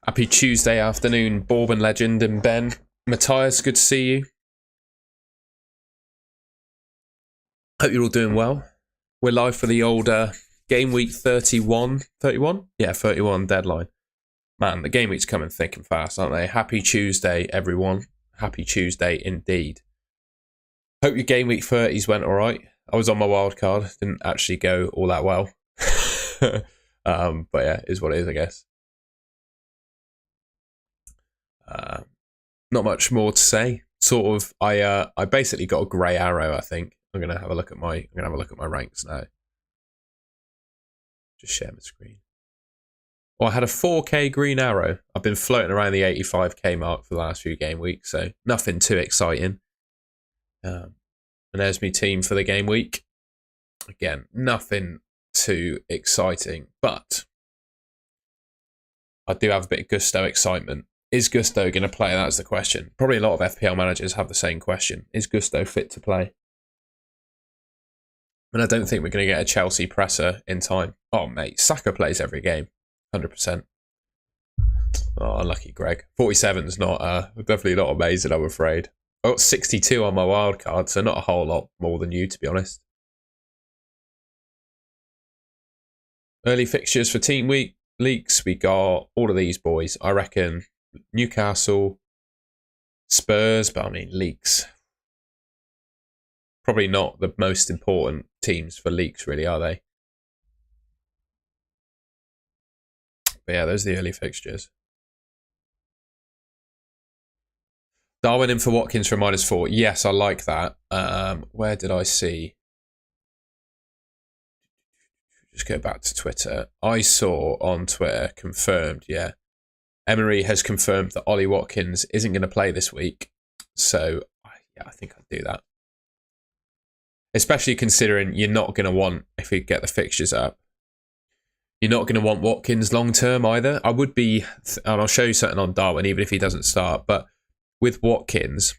Happy Tuesday afternoon, Bourbon legend and Ben. Matthias, good to see you. Hope you're all doing well. We're live for the old game week 31. 31? Yeah, 31 deadline. Man, the game week's coming thick and fast, aren't they? Happy Tuesday, everyone. Happy Tuesday indeed. Hope your game week 30s went all right. I was on my wild card. Didn't actually go all that well. But yeah, it is what it is, I guess. Not much more to say. Sort of, I basically got a grey arrow. I think I'm gonna have a look at my ranks now. Just share my screen. Well, I had a 4K green arrow. I've been floating around the 85K mark for the last few game weeks, so nothing too exciting. And there's my team for the game week. Again, nothing too exciting, but I do have a bit of gusto excitement. Is Gusto going to play? That's the question. Probably a lot of FPL managers have the same question. Is Gusto fit to play? And I don't think we're going to get a Chelsea presser in time. Oh, mate, Saka plays every game. 100%. Oh, unlucky, Greg. 47's not, definitely not amazing, I'm afraid. I got 62 on my wild card, so not a whole lot more than you, to be honest. Early fixtures for team week leaks. We got all of these boys. I reckon Newcastle, Spurs, but I mean leaks. Probably not the most important teams for leaks, really, are they? But yeah, those are the early fixtures. Darwin in for Watkins for -4. Yes, I like that. Where did I see? Just go back to Twitter. I saw on Twitter, confirmed, yeah. Emery has confirmed that Ollie Watkins isn't going to play this week. So, yeah, I think I'd do that. Especially considering you're not going to want, if we get the fixtures up, you're not going to want Watkins long term either. I would be, and I'll show you something on Darwin, even if he doesn't start. But with Watkins,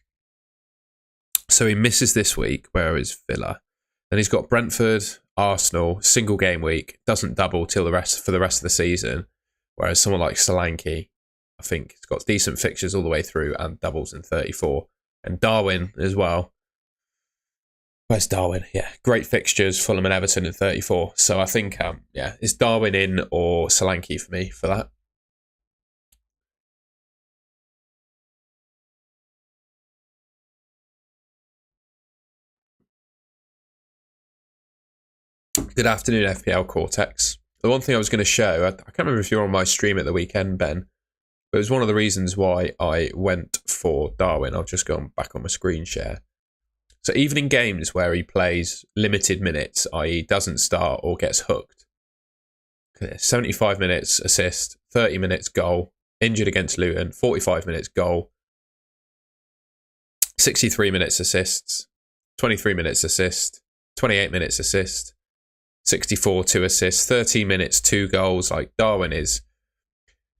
so he misses this week, where is Villa? Then he's got Brentford, Arsenal, single game week, doesn't double till for the rest of the season. Whereas someone like Solanke, I think he's got decent fixtures all the way through and doubles in 34. And Darwin as well. Where's Darwin? Yeah, great fixtures, Fulham and Everton in 34. So I think, yeah, is Darwin in or Solanke for me for that? Good afternoon, FPL Cortex. The one thing I was going to show, I can't remember if you were on my stream at the weekend, Ben, but it was one of the reasons why I went for Darwin. I'll just go back on my screen share. So even in games where he plays limited minutes, i.e. doesn't start or gets hooked, 75 minutes assist, 30 minutes goal, injured against Luton, 45 minutes goal, 63 minutes assists, 23 minutes assist, 28 minutes assist, 64 2 assists, 13 minutes 2 goals. Like Darwin is,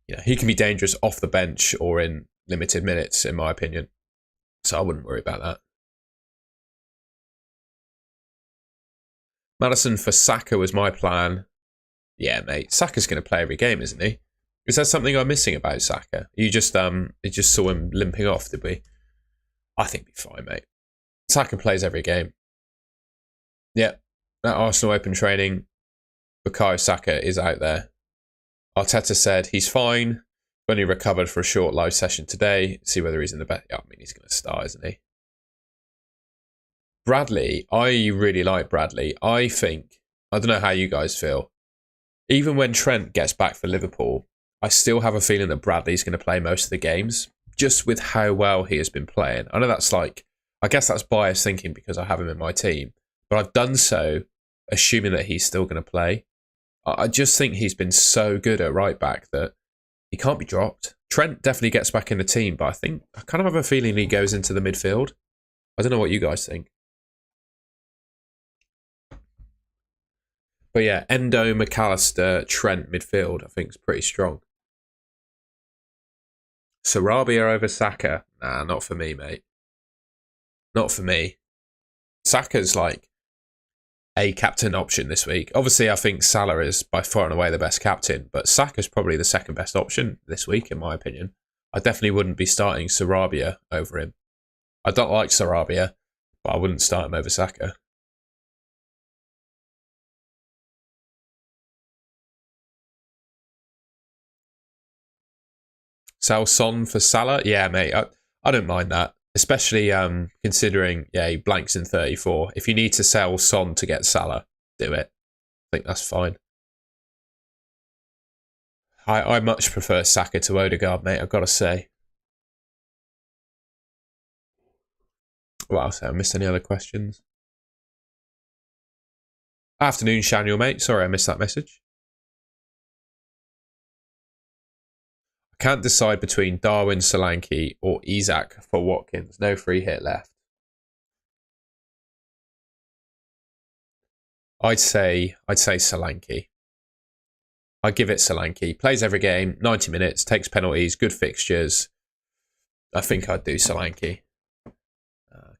you know, he can be dangerous off the bench or in limited minutes, in my opinion. So I wouldn't worry about that. Madison for Saka was my plan. Yeah, mate. Saka's going to play every game, isn't he? Is there something I'm missing about Saka? You just saw him limping off, did we? I think he'll be fine, mate. Saka plays every game. Yeah, that Arsenal Open training, Bukayo Saka is out there. Arteta said he's fine. Only recovered for a short live session today. See whether he's in the best. Yeah, I mean, he's going to start, isn't he? Bradley, I really like Bradley. I think, I don't know how you guys feel. Even when Trent gets back for Liverpool, I still have a feeling that Bradley's going to play most of the games, just with how well he has been playing. I know that's like, I guess that's biased thinking because I have him in my team, but I've done so assuming that he's still going to play. I just think he's been so good at right back that he can't be dropped. Trent definitely gets back in the team, but I kind of have a feeling he goes into the midfield. I don't know what you guys think. But yeah, Endo, McAllister, Trent, midfield, I think is pretty strong. Sarabia over Saka? Nah, not for me, mate. Not for me. Saka's like, a captain option this week. Obviously, I think Salah is by far and away the best captain, but Saka's probably the second best option this week, in my opinion. I definitely wouldn't be starting Sarabia over him. I don't like Sarabia, but I wouldn't start him over Saka. Sell Son for Salah? Yeah, mate, I don't mind that. Especially considering, he blanks in 34. If you need to sell Son to get Salah, do it. I think that's fine. I much prefer Saka to Odegaard, mate, I've got to say. What else? I missed any other questions? Afternoon, Shaniel, mate. Sorry I missed that message. I can't decide between Darwin, Solanke or Isak for Watkins. No free hit left. I'd say Solanke. I'd give it Solanke. Plays every game, 90 minutes, takes penalties, good fixtures. I think I'd do Solanke.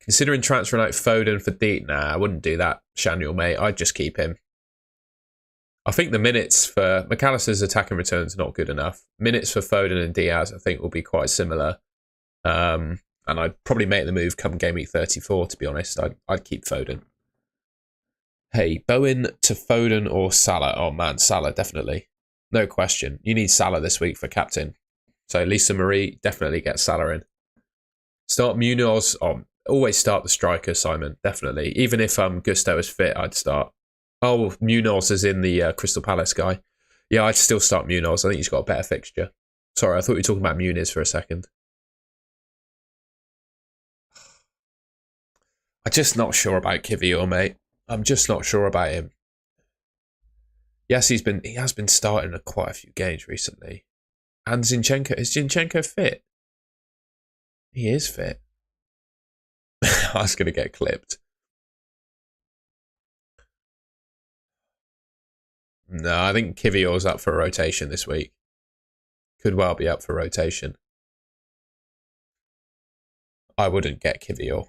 Considering transferring out Foden for Deep, nah, I wouldn't do that, Shaniel, mate. I'd just keep him. I think the minutes for McAllister's attacking returns not good enough. Minutes for Foden and Diaz, I think, will be quite similar. And I'd probably make the move come game week 34, to be honest. I'd keep Foden. Hey, Bowen to Foden or Salah? Oh, man, Salah, definitely. No question. You need Salah this week for captain. So Lisa Marie, definitely get Salah in. Start Munoz. Oh, always start the striker, Simon. Definitely. Even if Gusto is fit, I'd start. Oh, Munoz is in the Crystal Palace guy. Yeah, I'd still start Munoz. I think he's got a better fixture. Sorry, I thought you were talking about Muniz for a second. I'm just not sure about Kivior, mate. I'm just not sure about him. Yes, he has been starting quite a few games recently. And Zinchenko, is Zinchenko fit? He is fit. I was going to get clipped. No, I think Kivior's up for a rotation this week. Could well be up for rotation. I wouldn't get Kivior.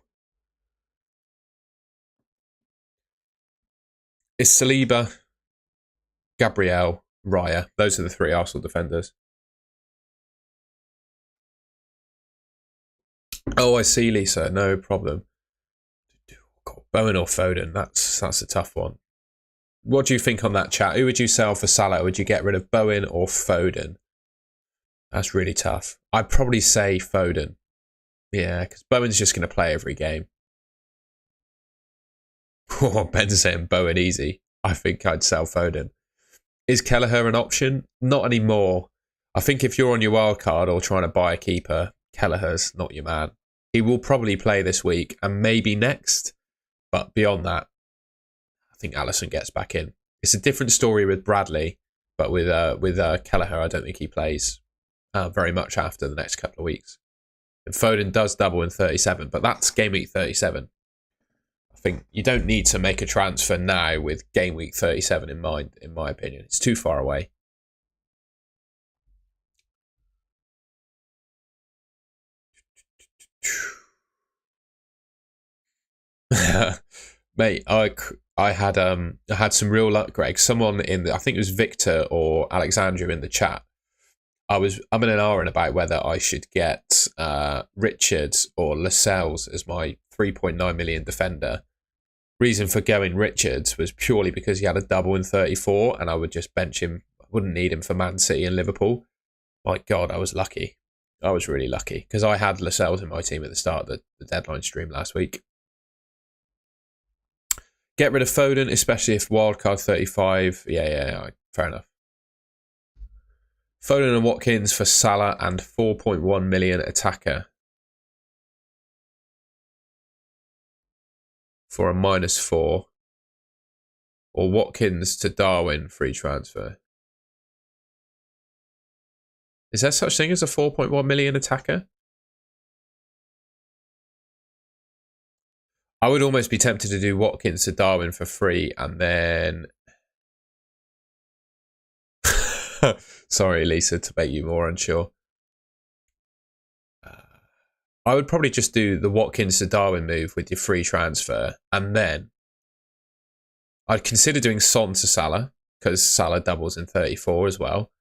Is Saliba, Gabriel, Raya. Those are the three Arsenal defenders. Oh, I see, Lisa. No problem. God, Bowen or Foden? That's a tough one. What do you think on that, chat? Who would you sell for Salah? Would you get rid of Bowen or Foden? That's really tough. I'd probably say Foden. Yeah, because Bowen's just going to play every game. Oh, Ben's saying Bowen easy. I think I'd sell Foden. Is Kelleher an option? Not anymore. I think if you're on your wild card or trying to buy a keeper, Kelleher's not your man. He will probably play this week and maybe next. But beyond that, I think Alisson gets back in. It's a different story with Bradley, but with Kelleher, I don't think he plays very much after the next couple of weeks. And Foden does double in 37, but that's game week 37. I think you don't need to make a transfer now with game week 37 in mind, in my opinion. It's too far away. Mate, I had some real luck, Greg. Someone I think it was Victor or Alexandra in the chat. I'm in an hour about whether I should get Richards or Lascelles as my 3.9 million defender. Reason for going Richards was purely because he had a double in 34 and I would just bench him. I wouldn't need him for Man City and Liverpool. My God, I was lucky. I was really lucky because I had Lascelles in my team at the start of the deadline stream last week. Get rid of Foden, especially if wildcard 35. Yeah, fair enough. Foden and Watkins for Salah and 4.1 million attacker for a -4. Or Watkins to Darwin free transfer. Is there such thing as a 4.1 million attacker? I would almost be tempted to do Watkins to Darwin for free and then... Sorry, Lisa, to make you more unsure. I would probably just do the Watkins to Darwin move with your free transfer and then I'd consider doing Son to Salah, because Salah doubles in 34 as well.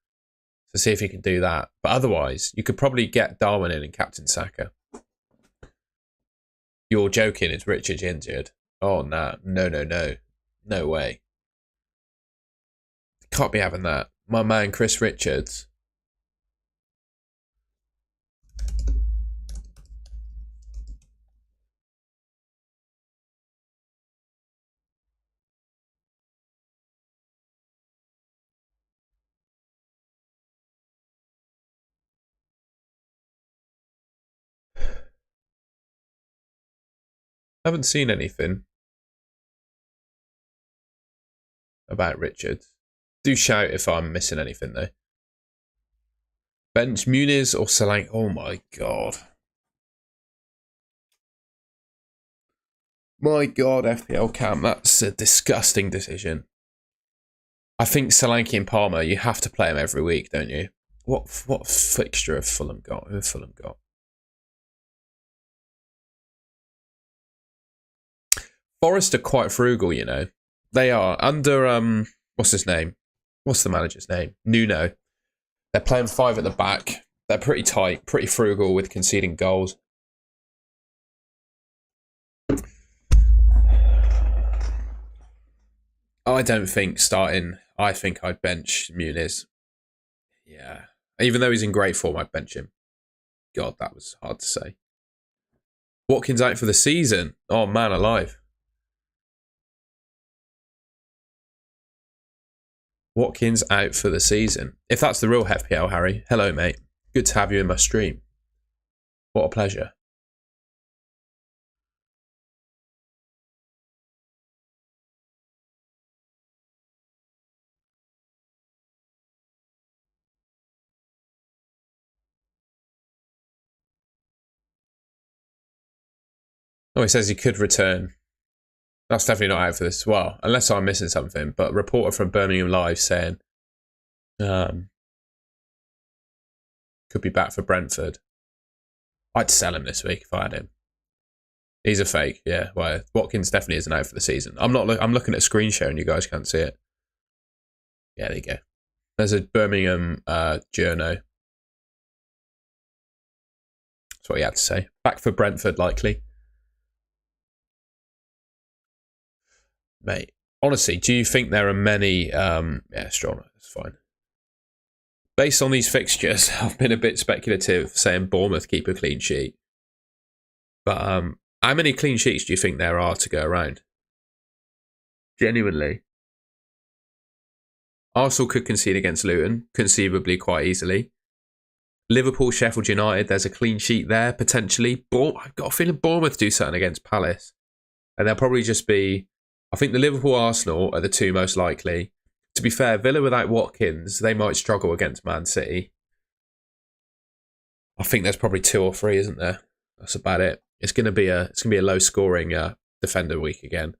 So see if you can do that. But otherwise, you could probably get Darwin in and Captain Saka. You're joking, it's Richard injured. Oh, no. No way. Can't be having that. My man, Chris Richards. I haven't seen anything about Richards. Do shout if I'm missing anything, though. Bench Muniz or Solanke? Oh, my God. My God, FPL Cam, that's a disgusting decision. I think Solanke and Palmer, you have to play them every week, don't you? What fixture have Fulham got? Who have Fulham got? Forest are quite frugal, you know. They are. Under, what's his name? What's the manager's name? Nuno. They're playing 5 at the back. They're pretty tight, pretty frugal with conceding goals. I don't think starting. I think I'd bench Muniz. Yeah. Even though he's in great form, I'd bench him. God, that was hard to say. Watkins out for the season. Oh, man alive. Watkins out for the season. If that's the real FPL, Harry. Hello, mate. Good to have you in my stream. What a pleasure. Oh, he says he could return. That's definitely not out for this. Well, unless I'm missing something. But reporter from Birmingham Live saying could be back for Brentford. I'd sell him this week if I had him. He's a fake, yeah. Well, Watkins definitely isn't out for the season. I'm looking at a screen share and you guys can't see it. Yeah, there you go. There's a Birmingham journo. That's what he had to say. Back for Brentford, likely. Mate, honestly, do you think there are many... yeah, strong. That's fine. Based on these fixtures, I've been a bit speculative saying Bournemouth keep a clean sheet. But how many clean sheets do you think there are to go around? Genuinely. Arsenal could concede against Luton, conceivably quite easily. Liverpool, Sheffield United, there's a clean sheet there, potentially. I've got a feeling Bournemouth do something against Palace. And they'll probably just be... I think the Liverpool, Arsenal are the two most likely. To be fair, Villa without Watkins, they might struggle against Man City. I think there's probably 2 or 3, isn't there? That's about it. It's gonna be a low scoring defender week again.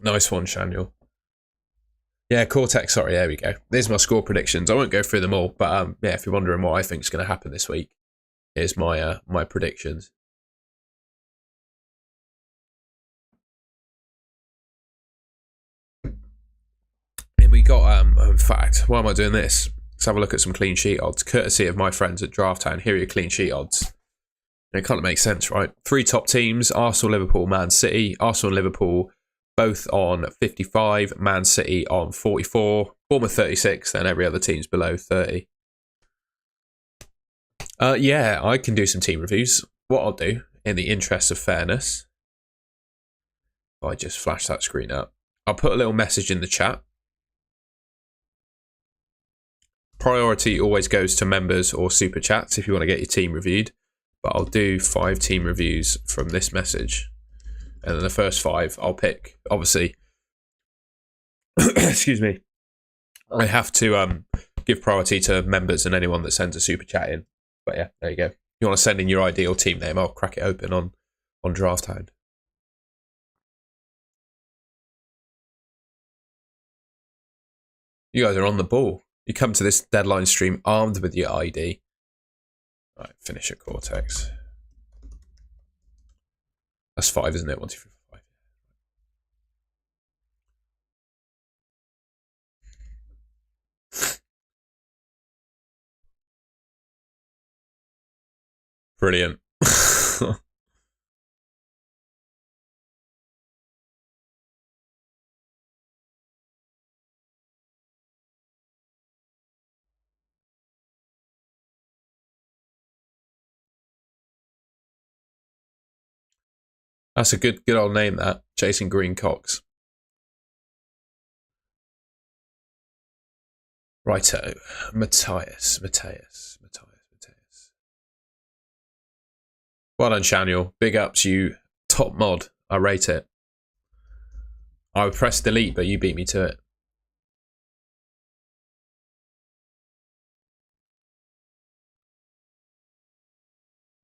Nice one, Shaniel. Yeah, Cortex. Sorry, there we go. There's my score predictions. I won't go through them all, but yeah, if you're wondering what I think is going to happen this week, here's my my predictions. And we got in fact, why am I doing this? Let's have a look at some clean sheet odds, courtesy of my friends at Draft Town. Here are your clean sheet odds. It kind of makes sense, right? 3 top teams: Arsenal, Liverpool, Man City. Arsenal and Liverpool both on 55, Man City on 44, Bournemouth 36, then every other team's below 30. Yeah, I can do some team reviews. What I'll do, in the interest of fairness, if I just flash that screen up, I'll put a little message in the chat. Priority always goes to members or super chats if you want to get your team reviewed, but I'll do 5 team reviews from this message. And then the first 5 I'll pick. Obviously, excuse me, I have to give priority to members and anyone that sends a super chat in. But yeah, there you go. If you want to send in your ideal team name, I'll crack it open on Draft Hound. You guys are on the ball. You come to this deadline stream armed with your ID. All right, finish at Cortex. That's 5, isn't it? 1, 2, 3, 4, 5. Brilliant. That's a good old name, that. Jason Green Cox. Righto. Matthias. Well done, Shaniel. Big ups, you top mod. I rate it. I would press delete, but you beat me to it.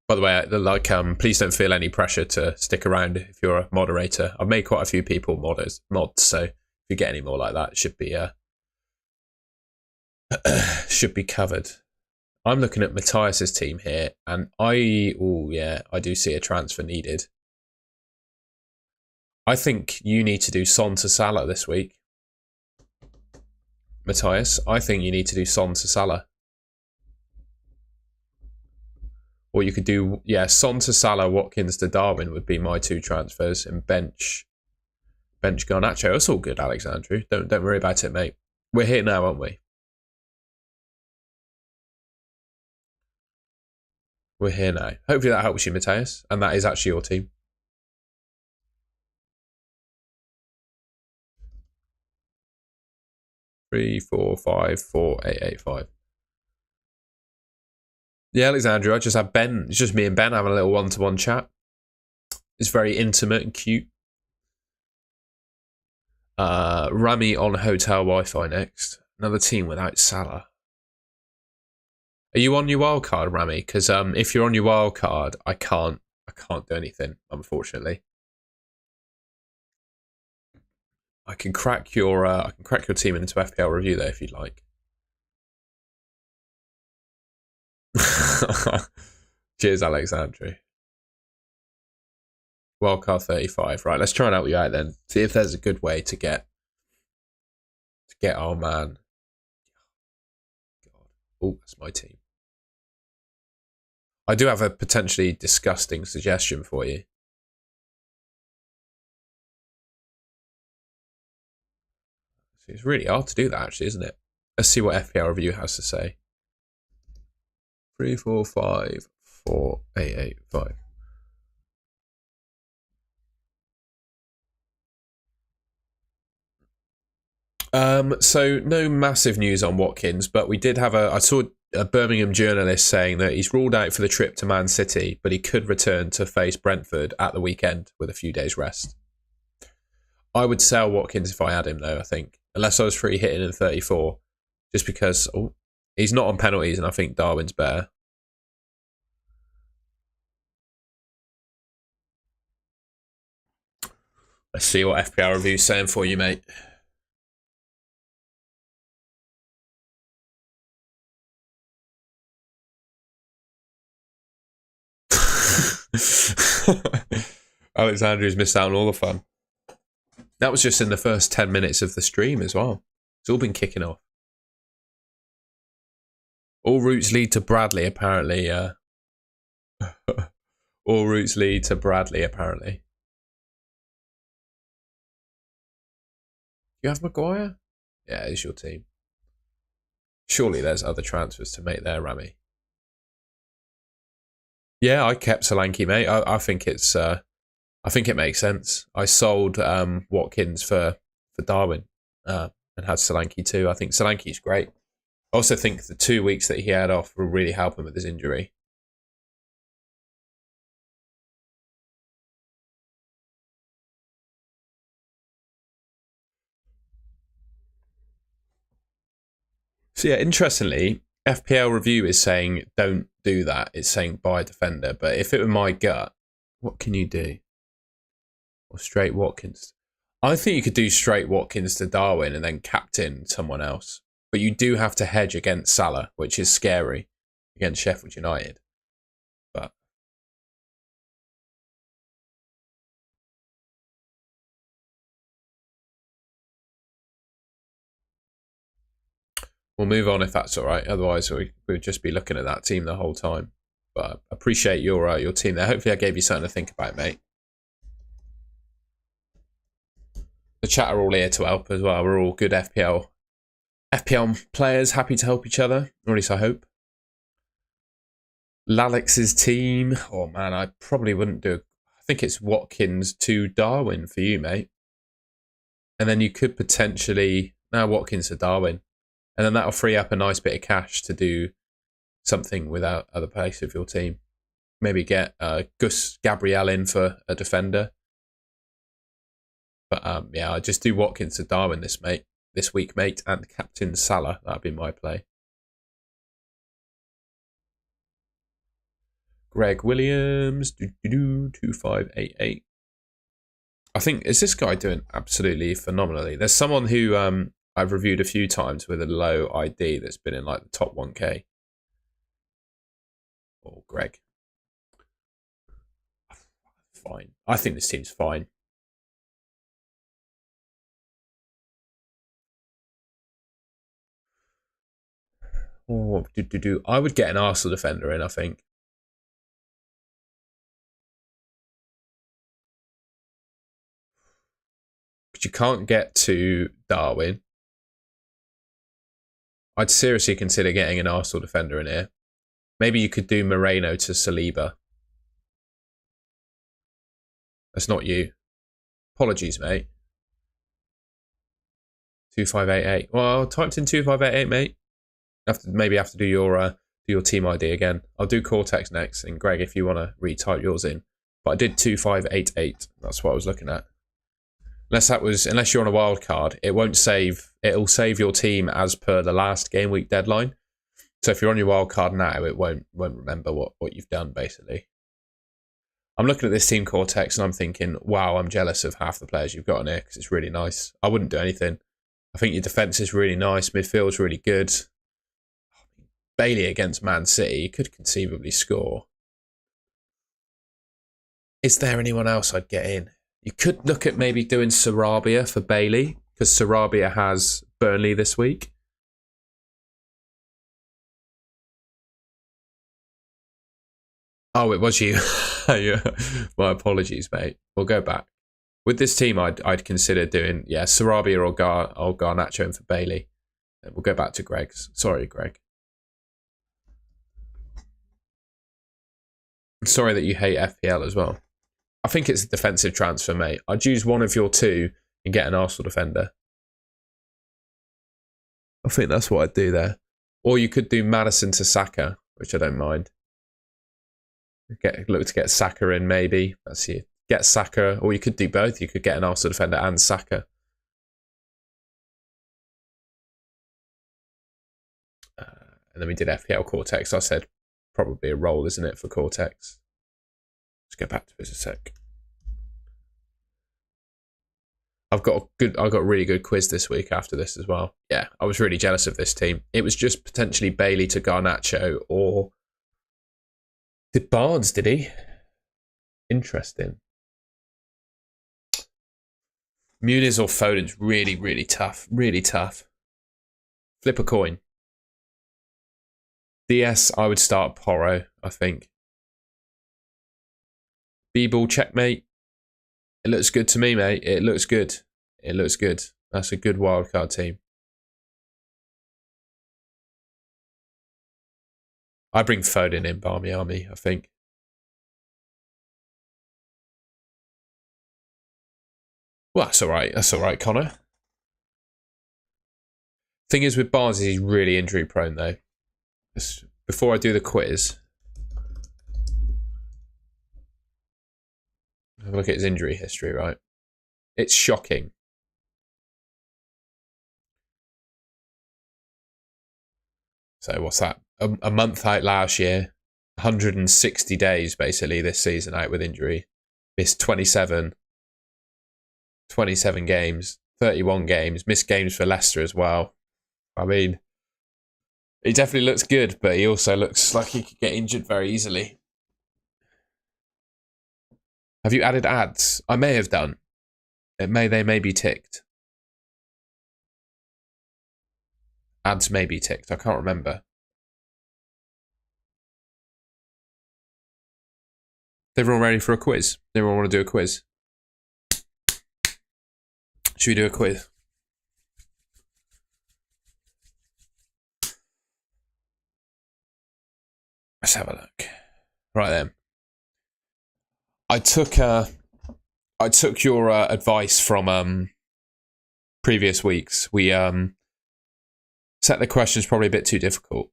By the way, please don't feel any pressure to stick around if you're a moderator. I've made quite a few people mods, so if you get any more like that, it should be should be covered. I'm looking at Matthias's team here, and I do see a transfer needed. I think you need to do Son to Salah this week. Matthias, I think you need to do Son to Salah. Or you could do, Son to Salah, Watkins to Darwin would be my 2 transfers, and bench Garnacho. It's all good, Alexandru. Don't worry about it, mate. We're here now, aren't we? We're here now. Hopefully that helps you, Matthias, and that is actually your team. Three, 4, 5, 4, 8, 8, 5. Yeah, Alexandru, I just have Ben. It's just me and Ben having a little one-to-one chat. It's very intimate and cute. Rami on hotel Wi-Fi next. Another team without Salah. Are you on your wild card, Rami? Because if you're on your wild card, I can't do anything, unfortunately. I can crack your team into FPL review though if you'd like. Cheers, Alexandru. Wildcard 35. Right, let's try and help you out then. See if there's a good way to get our man. God. Oh, that's my team. I do have a potentially disgusting suggestion for you. It's really hard to do that, actually, isn't it? Let's see what FPL review has to say. 3, 4, 5, 4, 8, 8, 5. So no massive news on Watkins, but we did have I saw a Birmingham journalist saying that he's ruled out for the trip to Man City, but he could return to face Brentford at the weekend with a few days rest. I would sell Watkins if I had him though, I think, unless I was free hitting in 34, just because he's not on penalties and I think Darwin's better. Let's see what FPL review's saying for you, mate. Alexandru's missed out on all the fun. That was just in the first 10 minutes of the stream as well. It's all been kicking off. All routes lead to Bradley, apparently. All routes lead to Bradley, apparently. You have Maguire? Yeah, it's your team. Surely there's other transfers to make there, Rami. Yeah, I kept Solanke, mate. I think it's. I think it makes sense. I sold Watkins for Darwin and had Solanke too. I think Solanke's great. I also think the 2 weeks that he had off will really help him with his injury. So yeah, interestingly, FPL review is saying don't do that. It's saying buy a defender. But if it were my gut, what can you do? Or straight Watkins. I think you could do straight Watkins to Darwin and then captain someone else. But you do have to hedge against Salah, which is scary against Sheffield United. But we'll move on if that's all right. Otherwise, we'd just be looking at that team the whole time. But I appreciate your team there. Hopefully I gave you something to think about, mate. The chat are all here to help as well. We're all good FPL players, happy to help each other, or at least I hope. Lalex's team. Oh man, I probably wouldn't do. I think it's Watkins to Darwin for you, mate. And then you could potentially Watkins to Darwin, and then that'll free up a nice bit of cash to do something without other place of your team. Maybe get Gus Gabriel in for a defender. But yeah, I just do Watkins to Darwin this week, mate, and Captain Salah. That'd be my play. Greg Williams, 2588. I think, is this guy doing absolutely phenomenally? There's someone who I've reviewed a few times with a low ID that's been in like the top 1k. Oh, Greg. Fine. I think this team's fine. Oh, I would get an Arsenal defender in, I think. But you can't get to Darwin. I'd seriously consider getting an Arsenal defender in here. Maybe you could do Moreno to Saliba. That's not you. Apologies, mate. 2588. Well, I typed in 2588, mate. Maybe have to do your team ID again. I'll do Cortex next, and Greg, if you want to retype yours in. But I did 2588. That's what I was looking at. Unless you're on a wild card, it won't save. It'll save your team as per the last game week deadline. So if you're on your wild card now, it won't remember what you've done basically. I'm looking at this team Cortex and I'm thinking, wow, I'm jealous of half the players you've got in here because it's really nice. I wouldn't do anything. I think your defence is really nice. Midfield's really good. Bailey against Man City could conceivably score. Is there anyone else I'd get in? You could look at maybe doing Sarabia for Bailey because Sarabia has Burnley this week. Oh, it was you. Yeah. My apologies, mate. We'll go back. With this team, I'd consider doing, Sarabia or Garnacho in for Bailey. And we'll go back to Greg's. Sorry, Greg. I'm sorry that you hate FPL as well. I think it's a defensive transfer, mate. I'd use one of your two and get an Arsenal defender. I think that's what I'd do there. Or you could do Madison to Saka, which I don't mind. Look to get Saka in, maybe. Let's see. Get Saka, or you could do both. You could get an Arsenal defender and Saka. And then we did FPL Cortex. I said probably a roll, isn't it, for Cortex? Let's go back to this a sec. I've got a really good quiz this week after this as well. Yeah, I was really jealous of this team. It was just potentially Bailey to Garnacho, or did Barnes, did he? Interesting. Muniz or Foden's really, really tough. Really tough. Flip a coin. DS, I would start Porro, I think. B-ball checkmate. It looks good to me, mate. It looks good. It looks good. That's a good wildcard team. I bring Foden in Barmy Army, I think. Well, that's all right. That's all right, Connor. Thing is with Barnes, he's really injury prone, though. Before I do the quiz, have a look at his injury history, right? It's shocking. So what's that? A month out last year, 160 days basically this season out with injury. Missed 27 games, 31 games, missed games for Leicester as well. I mean, he definitely looks good, but he also looks like he could get injured very easily. Have you added ads? I may have done. They may be ticked. Ads may be ticked. I can't remember. everyone ready for a quiz? Everyone want to do a quiz? Should we do a quiz? Let's have a look. Right then. I took your advice from previous weeks. We set the questions probably a bit too difficult.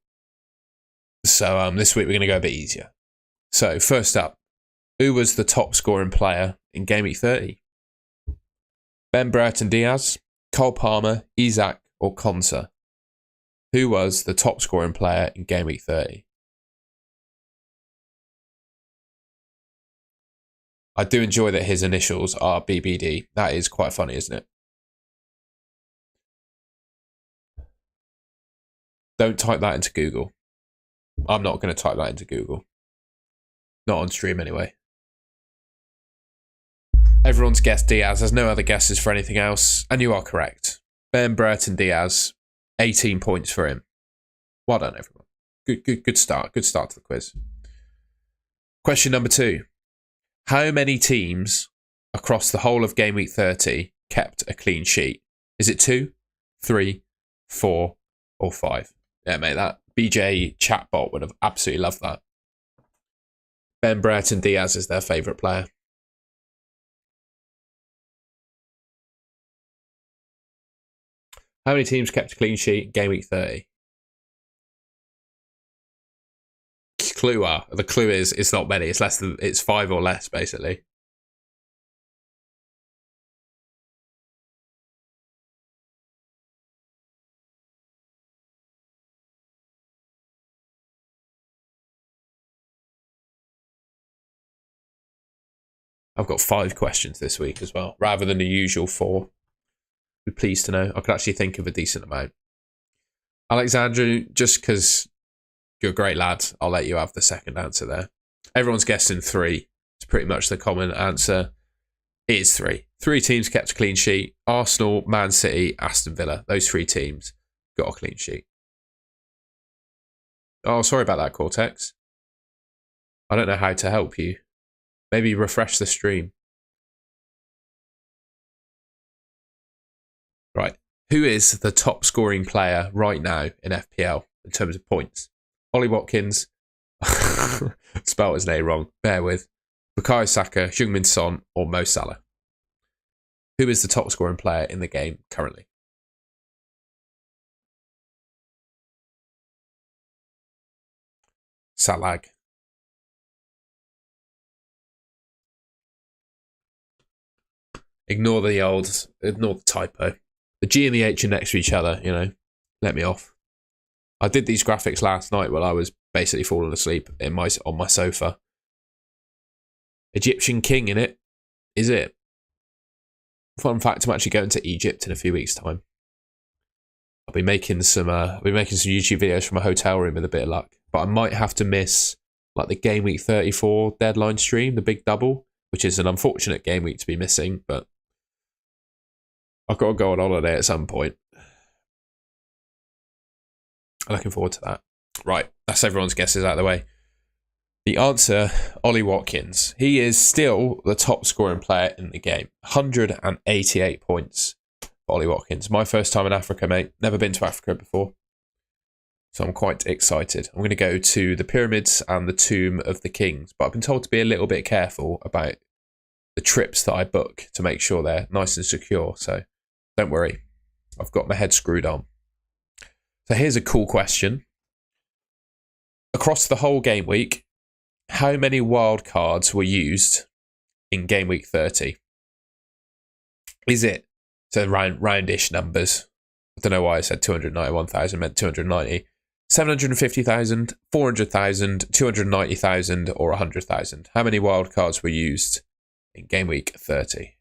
So this week we're going to go a bit easier. So first up, who was the top scoring player in Gameweek 30? Ben Brereton Diaz, Cole Palmer, Isak, or Konsa? Who was the top scoring player in Gameweek 30? I do enjoy that his initials are BBD. That is quite funny, isn't it? Don't type that into Google. I'm not going to type that into Google. Not on stream anyway. Everyone's guessed Diaz. There's no other guesses for anything else. And you are correct. Ben Brereton Diaz, 18 points for him. Well done, everyone. Good start. Good start to the quiz. Question number 2. How many teams across the whole of Gameweek 30 kept a clean sheet? Is it 2, 3, 4, or 5? Yeah, mate, that BJ chatbot would have absolutely loved that. Ben Brereton Diaz is their favourite player. How many teams kept a clean sheet in Gameweek 30? The clue is it's not many. It's 5 or less, basically. I've got 5 questions this week as well, rather than the usual 4. Be pleased to know. I could actually think of a decent amount. Alexandru, just because you're a great lad, I'll let you have the second answer there. Everyone's guessing 3. It's pretty much the common answer. It is 3. 3 teams kept a clean sheet. Arsenal, Man City, Aston Villa. Those 3 teams got a clean sheet. Oh, sorry about that, Cortex. I don't know how to help you. Maybe refresh the stream. Right. Who is the top scoring player right now in FPL in terms of points? Ollie Watkins. Spelled his name wrong. Bear with. Bukayo Saka, Heung-min Son, or Mo Salah? Who is the top scoring player in the game currently? Salah. Ignore the typo. The G and the H are next to each other, you know. Let me off. I did these graphics last night while I was basically falling asleep on my sofa. Egyptian king in it. Is it? Fun fact, I'm actually going to Egypt in a few weeks' time. I'll be making some YouTube videos from a hotel room with a bit of luck. But I might have to miss like the Game Week 34 deadline stream, the big double, which is an unfortunate game week to be missing, but I've got to go on holiday at some point. I'm looking forward to that. Right, that's everyone's guesses out of the way. The answer, Ollie Watkins. He is still the top scoring player in the game. 188 points for Ollie Watkins. My first time in Africa, mate. Never been to Africa before. So I'm quite excited. I'm going to go to the pyramids and the tomb of the kings. But I've been told to be a little bit careful about the trips that I book to make sure they're nice and secure. So don't worry. I've got my head screwed on. So here's a cool question. Across the whole game week, how many wildcards were used in Game Week 30? Is it, so roundish numbers, I don't know why I said 291,000, meant 290, 750,000, 400,000, 290,000, or 100,000? How many wildcards were used in Game Week 30?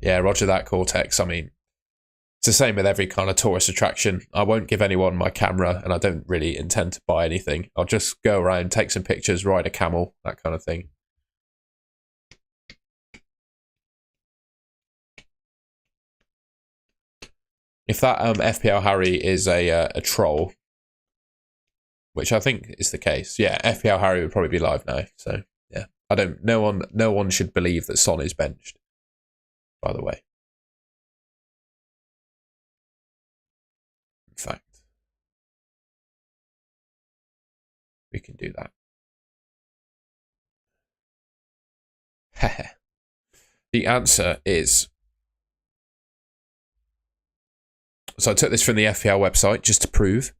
Yeah, roger that, Cortex. I mean, it's the same with every kind of tourist attraction. I won't give anyone my camera, and I don't really intend to buy anything. I'll just go around, take some pictures, ride a camel, that kind of thing. If that FPL Harry is a troll, which I think is the case. Yeah, FPL Harry would probably be live now. So yeah, no one should believe that Son is benched, by the way. In fact, we can do that. The answer is, so I took this from the FPL website just to prove.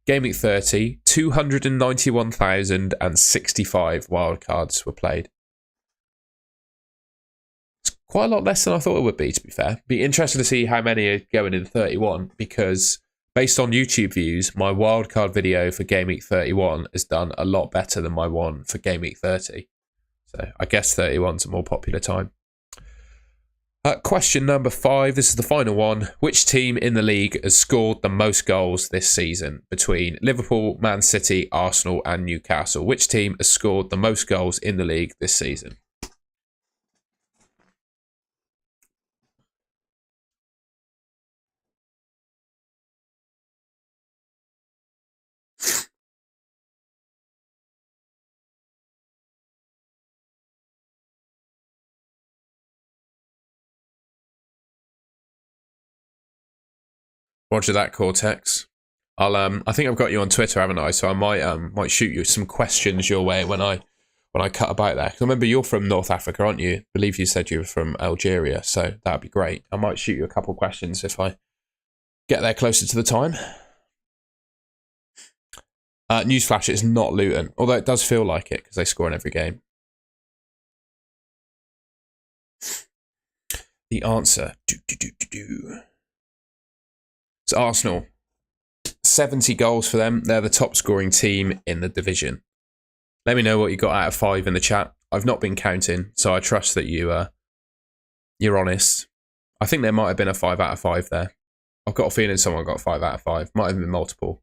Gameweek 30, 291,065 wildcards were played. It's quite a lot less than I thought it would be, to be fair. Be interesting to see how many are going in 31, because based on YouTube views, my wildcard video for Gameweek 31 has done a lot better than my one for Gameweek 30. So I guess 31's a more popular time. Question number 5. This is the final one. Which team in the league has scored the most goals this season between Liverpool, Man City, Arsenal and Newcastle? Which team has scored the most goals in the league this season? Roger that, Cortex. I think I've got you on Twitter, haven't I? So I might shoot you some questions your way when I cut about that. 'Cause remember, you're from North Africa, aren't you? I believe you said you were from Algeria, so that'd be great. I might shoot you a couple questions if I get there closer to the time. Newsflash, it's not Luton, although it does feel like it because they score in every game. The answer, it's Arsenal. 70 goals for them. They're the top scoring team in the division. Let me know what you got out of 5 in the chat. I've not been counting, so I trust that you're honest. I think there might have been a 5 out of 5 there. I've got a feeling someone got 5 out of 5. Might have been multiple.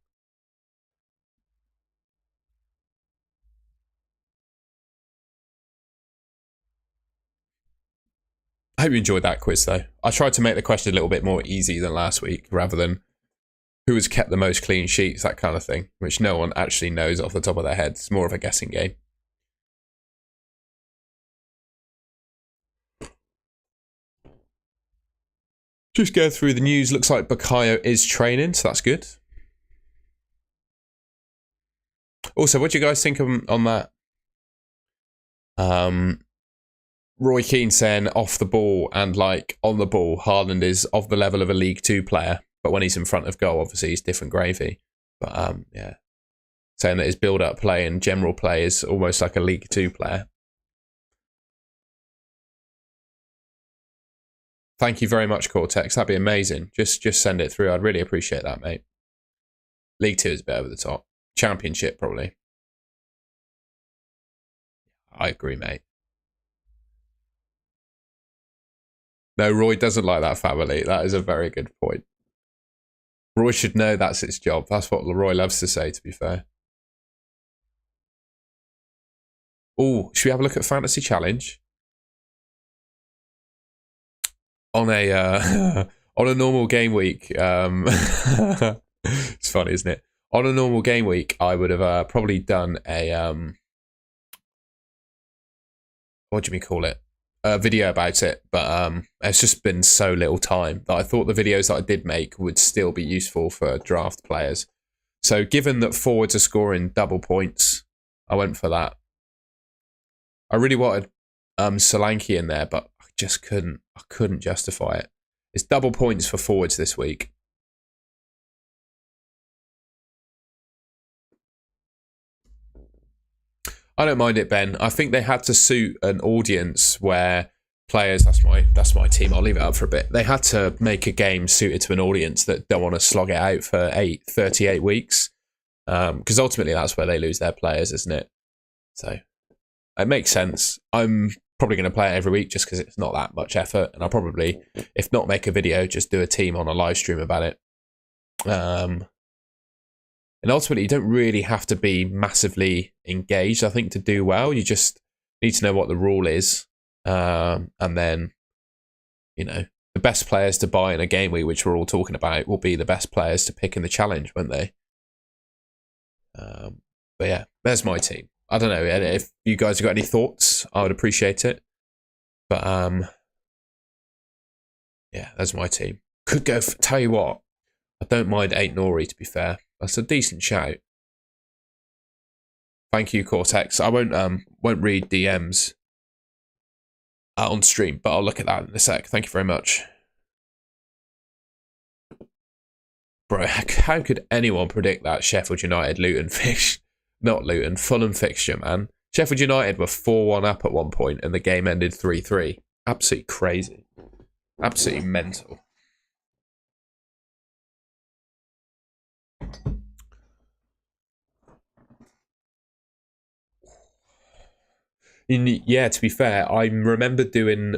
I hope you enjoyed that quiz, though. I tried to make the question a little bit more easy than last week, rather than who has kept the most clean sheets, that kind of thing, which no one actually knows off the top of their head. It's more of a guessing game. Just go through the news. Looks like Bukayo is training, so that's good. Also, what do you guys think on that? Roy Keane saying off the ball and like on the ball, Haaland is of the level of a League 2 player, but when he's in front of goal, obviously he's different gravy. But yeah, saying that his build-up play and general play is almost like a League 2 player. Thank you very much, Cortex. That'd be amazing. Just send it through. I'd really appreciate that, mate. League 2 is a bit over the top. Championship, probably. I agree, mate. No, Roy doesn't like that family. That is a very good point. Roy should know that's its job. That's what Roy loves to say, to be fair. Oh, should we have a look at Fantasy Challenge? On a on a normal game week, it's funny, isn't it? On a normal game week, I would have probably done a what do we call it? A video about it, but it's just been so little time that I thought the videos that I did make would still be useful for draft players. So given that forwards are scoring double points, I went for that. I really wanted Solanke in there, but I just couldn't. I couldn't justify it. It's double points for forwards this week. I don't mind it, Ben. I think they had to suit an audience where players, that's my team, I'll leave it up for a bit. They had to make a game suited to an audience that don't want to slog it out for 38 weeks. Because ultimately that's where they lose their players, isn't it? So it makes sense. I'm probably going to play it every week just because it's not that much effort. And I'll probably, if not make a video, just do a team on a live stream about it. And ultimately, you don't really have to be massively engaged, I think, to do well. You just need to know what the rule is. And then, you know, the best players to buy in a game week, which we're all talking about, will be the best players to pick in the challenge, won't they? But yeah, there's my team. I don't know if you guys have got any thoughts. I would appreciate it. But yeah, that's my team. Could go. Tell you what, I don't mind 8 Nori. To be fair, that's a decent shout. Thank you, Cortex. I won't read DMs on stream, but I'll look at that in a sec. Thank you very much. Bro, how could anyone predict that Sheffield United Luton not Luton, Fulham fixture, man? Sheffield United were 4-1 up at one point and the game ended 3-3. Absolutely crazy. Absolutely mental. Yeah, to be fair, I remember doing...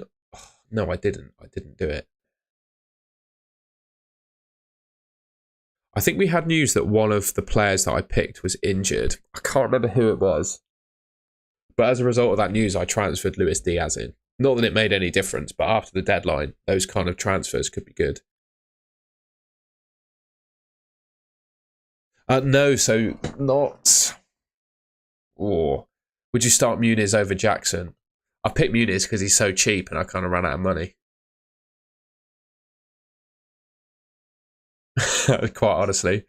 No, I didn't. I didn't do it. I think we had news that one of the players that I picked was injured. I can't remember who it was. But as a result of that news, I transferred Luis Diaz in. Not that it made any difference, but after the deadline, those kind of transfers could be good. No, so not... Or would you start Muniz over Jackson? I picked Muniz because he's so cheap and I kind of ran out of money. Quite honestly.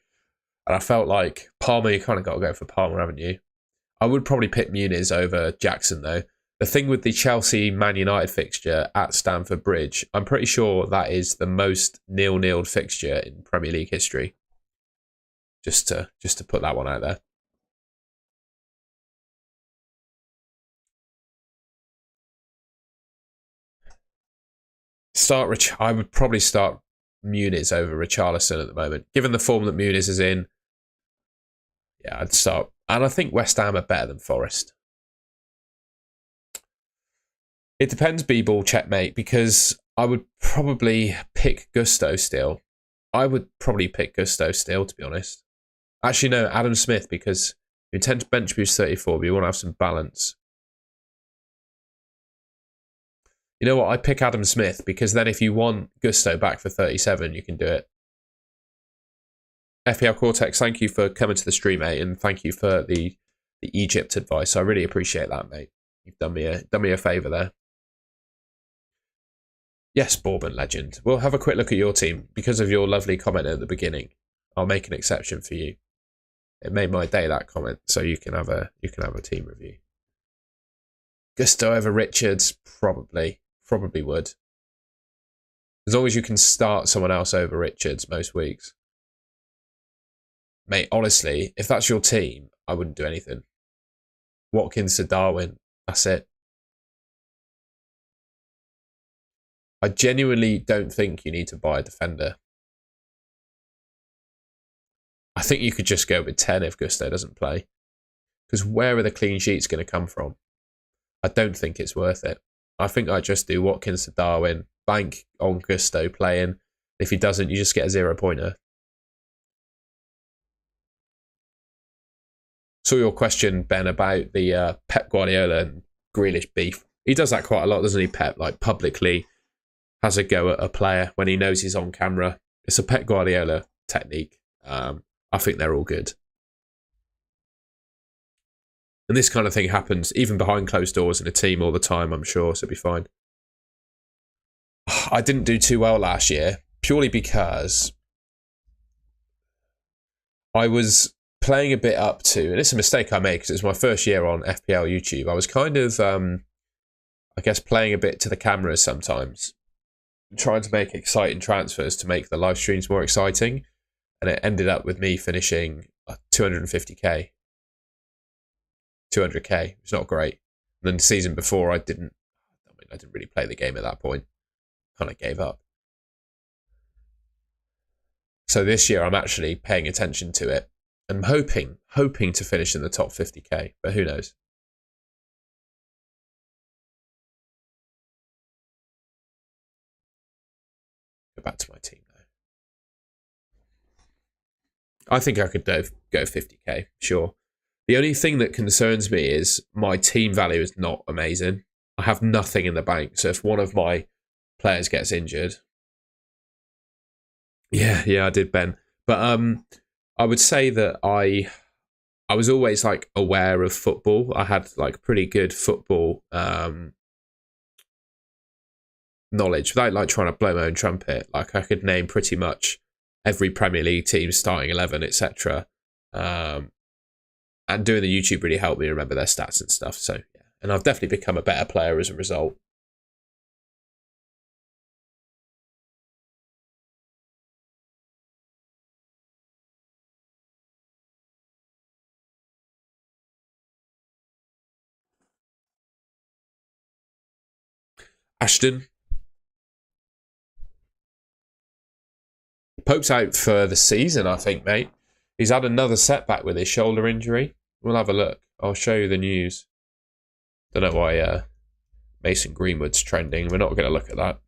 And I felt like Palmer, you kind of got to go for Palmer, haven't you? I would probably pick Muniz over Jackson, though. The thing with the Chelsea-Man United fixture at Stamford Bridge, I'm pretty sure that is the most nil-nilled fixture in Premier League history. Just to put that one out there. I would probably start Muniz over Richarlison at the moment. Given the form that Muniz is in, yeah, I'd start. And I think West Ham are better than Forest. It depends, B-ball checkmate, because I would probably pick Gusto still. I would probably pick Gusto still, to be honest. Actually, no, Adam Smith, because you intend to bench boost 34, but you want to have some balance. You know what? I pick Adam Smith, because then if you want Gusto back for 37, you can do it. FPL Cortex, thank you for coming to the stream, mate, and thank you for the Egypt advice. I really appreciate that, mate. You've done me a favour there. Yes, Bourbon legend. We'll have a quick look at your team. Because of your lovely comment at the beginning, I'll make an exception for you. It made my day, that comment, so you can have a team review. Gusto over Richards, probably would. As long as you can start someone else over Richards most weeks. Mate, honestly, if that's your team, I wouldn't do anything. Watkins to Darwin, that's it. I genuinely don't think you need to buy a defender. I think you could just go with 10 if Gusto doesn't play. Because where are the clean sheets going to come from? I don't think it's worth it. I think I just do Watkins to Darwin, bank on Gusto playing. If he doesn't, you just get a 0-pointer. Saw your question, Ben, about the Pep Guardiola and Grealish beef. He does that quite a lot, doesn't he, Pep? Like, publicly has a go at a player when he knows he's on camera. It's a Pep Guardiola technique. I think they're all good. And this kind of thing happens even behind closed doors in a team all the time, I'm sure, so it'll be fine. I didn't do too well last year, purely because I was playing a bit up to, and it's a mistake I made because it was my first year on FPL YouTube. I was kind of, I guess, playing a bit to the cameras sometimes, trying to make exciting transfers to make the live streams more exciting. And it ended up with me finishing 250k, 200k. It's not great. And then the season before, I didn't really play the game at that point. Kind of gave up. So this year, I'm actually paying attention to it. I'm hoping to finish in the top 50k, but who knows? Go back to my team though. I think I could go 50k, sure. The only thing that concerns me is my team value is not amazing. I have nothing in the bank, so if one of my players gets injured... Yeah, I did, Ben. But I would say that I I was always like aware of football. I had like pretty good football knowledge without like trying to blow my own trumpet. Like I could name pretty much every Premier League team, starting 11, etc. And doing the YouTube really helped me remember their stats and stuff. So yeah, and I've definitely become a better player as a result. Ashton. Pope's out for the season, I think, mate. He's had another setback with his shoulder injury. We'll have a look. I'll show you the news. Don't know why Mason Greenwood's trending. We're not going to look at that.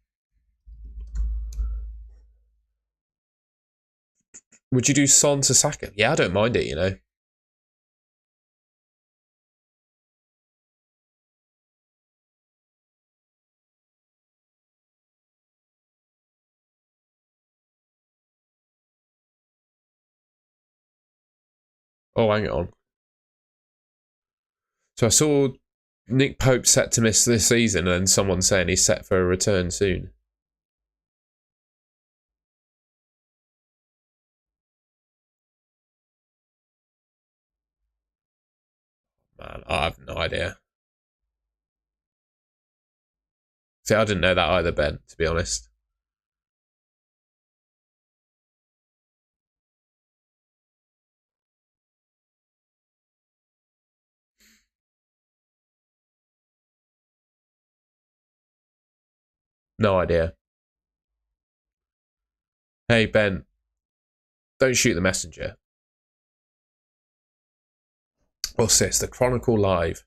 Would you do Son to Saka? Yeah, I don't mind it, you know. Oh, hang on. So I saw Nick Pope set to miss this season and someone saying he's set for a return soon. Man, I have no idea. See, I didn't know that either, Ben, to be honest. No idea. Hey, Ben, don't shoot the messenger. What's this? The Chronicle Live.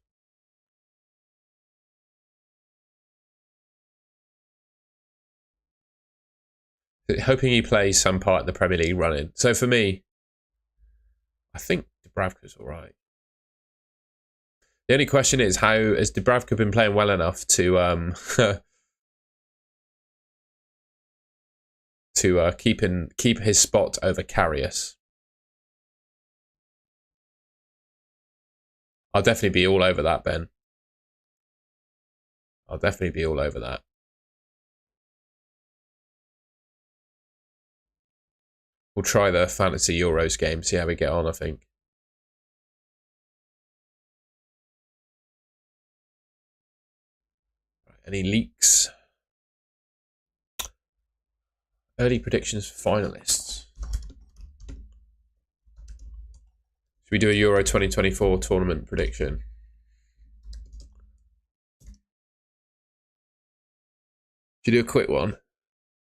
Hoping he plays some part in the Premier League running. So for me, I think Dubravka's all right. The only question is, how has Dubravka been playing well enough to to keep his spot over Karius? I'll definitely be all over that, Ben. I'll definitely be all over that. We'll try the Fantasy Euros game, see how we get on, I think. Any leaks? Early predictions for finalists. Should we do a Euro 2024 tournament prediction? Should we do a quick one?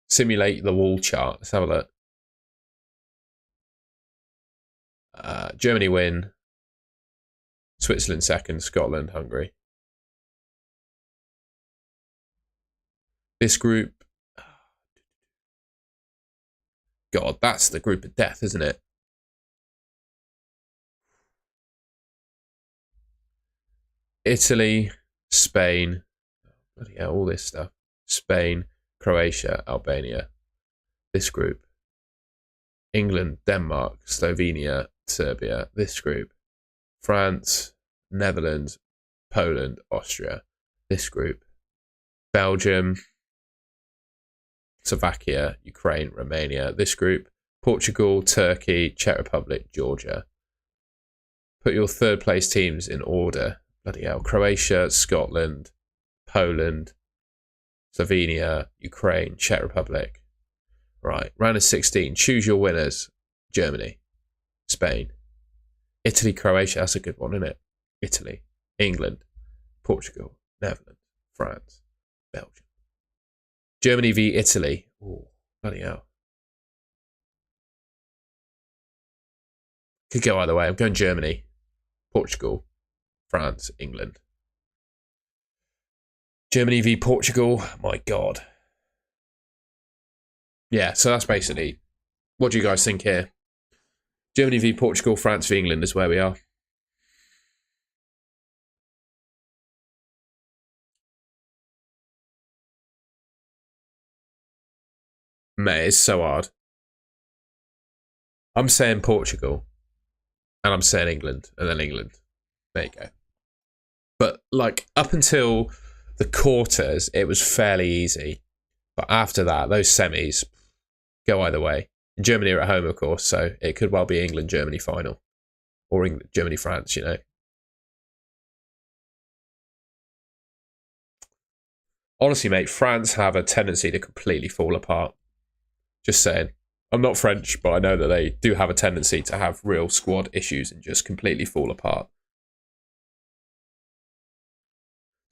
Simulate the wall chart. Let's have a look. Germany win. Switzerland second. Scotland, Hungary. This group. God, that's the group of death, isn't it? Italy, Spain. Bloody hell, all this stuff. Spain, Croatia, Albania. This group. England, Denmark, Slovenia, Serbia. This group. France, Netherlands, Poland, Austria. This group. Belgium, Slovakia, Ukraine, Romania. This group. Portugal, Turkey, Czech Republic, Georgia. Put your third place teams in order. Bloody hell. Croatia, Scotland, Poland, Slovenia, Ukraine, Czech Republic. Right. Round of 16. Choose your winners. Germany, Spain, Italy, Croatia. That's a good one, isn't it? Italy, England, Portugal, Netherlands, France, Belgium. Germany v Italy. Oh, bloody hell. Could go either way. I'm going Germany, Portugal, France, England. Germany v Portugal. My God. Yeah, so that's basically. What do you guys think here? Germany v Portugal, France v England is where we are. Mate, it's so hard. I'm saying Portugal. And I'm saying England, and then England. There you go. But like up until the quarters, it was fairly easy. But after that, those semis go either way. Germany are at home, of course, so it could well be England-Germany final. Or Germany-France, you know. Honestly, mate, France have a tendency to completely fall apart. Just saying. I'm not French, but I know that they do have a tendency to have real squad issues and just completely fall apart.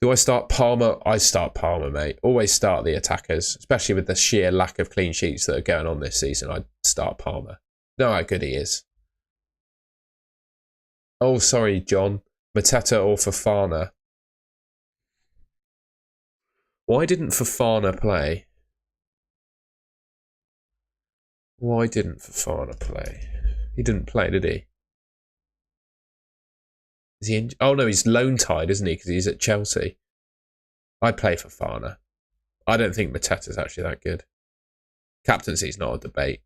Do I start Palmer? I start Palmer, mate. Always start the attackers, especially with the sheer lack of clean sheets that are going on this season. I'd start Palmer. Know how good he is. Oh, sorry, John. Mateta or Fofana? Why didn't Fofana play? Why didn't Fofana play? He didn't play, did he? Is he oh no, he's loan tied, isn't he? Because he's at Chelsea. I'd play Fofana. I don't think Mateta's actually that good. Captaincy's not a debate.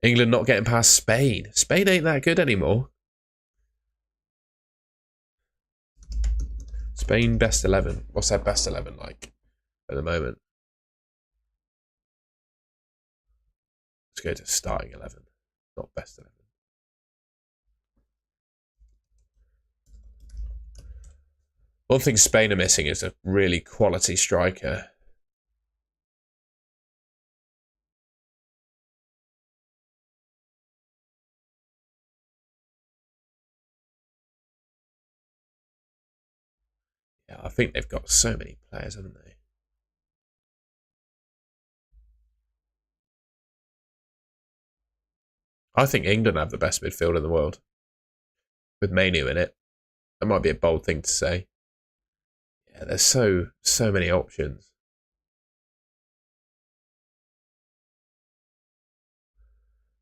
England not getting past Spain. Spain ain't that good anymore. Spain best 11. What's their best 11 like at the moment? Let's go to starting 11, not best 11. One thing Spain are missing is a really quality striker. Yeah, I think they've got so many players, haven't they? I think England have the best midfield in the world. With Manu in it. That might be a bold thing to say. Yeah, there's so many options.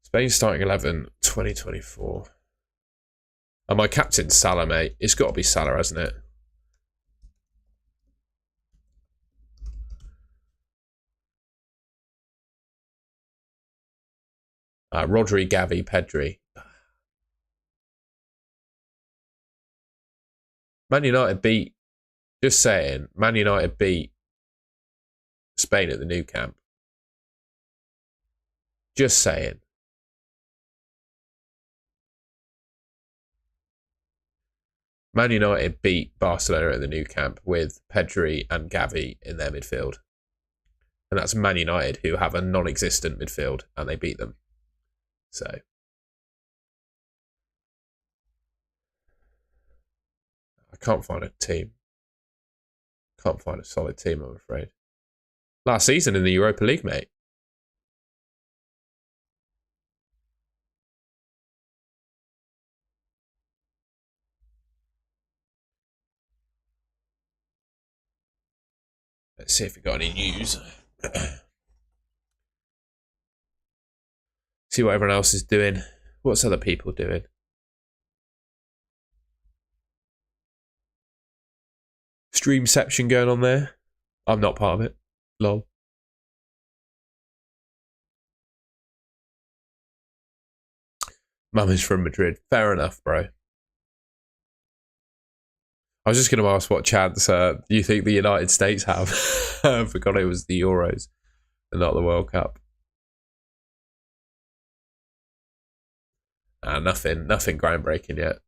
Spain starting 11, 2024. And my captain's Salah, mate. It's got to be Salah, hasn't it? Rodri, Gavi, Pedri. Man United beat, just saying, Man United beat Spain at the Nou Camp. Just saying. Man United beat Barcelona at the Nou Camp with Pedri and Gavi in their midfield. And that's Man United, who have a non-existent midfield, and they beat them. So I can't find a team. Can't find a solid team, I'm afraid. Last season in the Europa League, mate. Let's see if we got any news. See what everyone else is doing. What's other people doing? Streamception going on there. I'm not part of it. Lol. Mum is from Madrid. Fair enough, bro. I was just going to ask what chance you think the United States have. I forgot it was the Euros and not the World Cup. Nothing groundbreaking yet.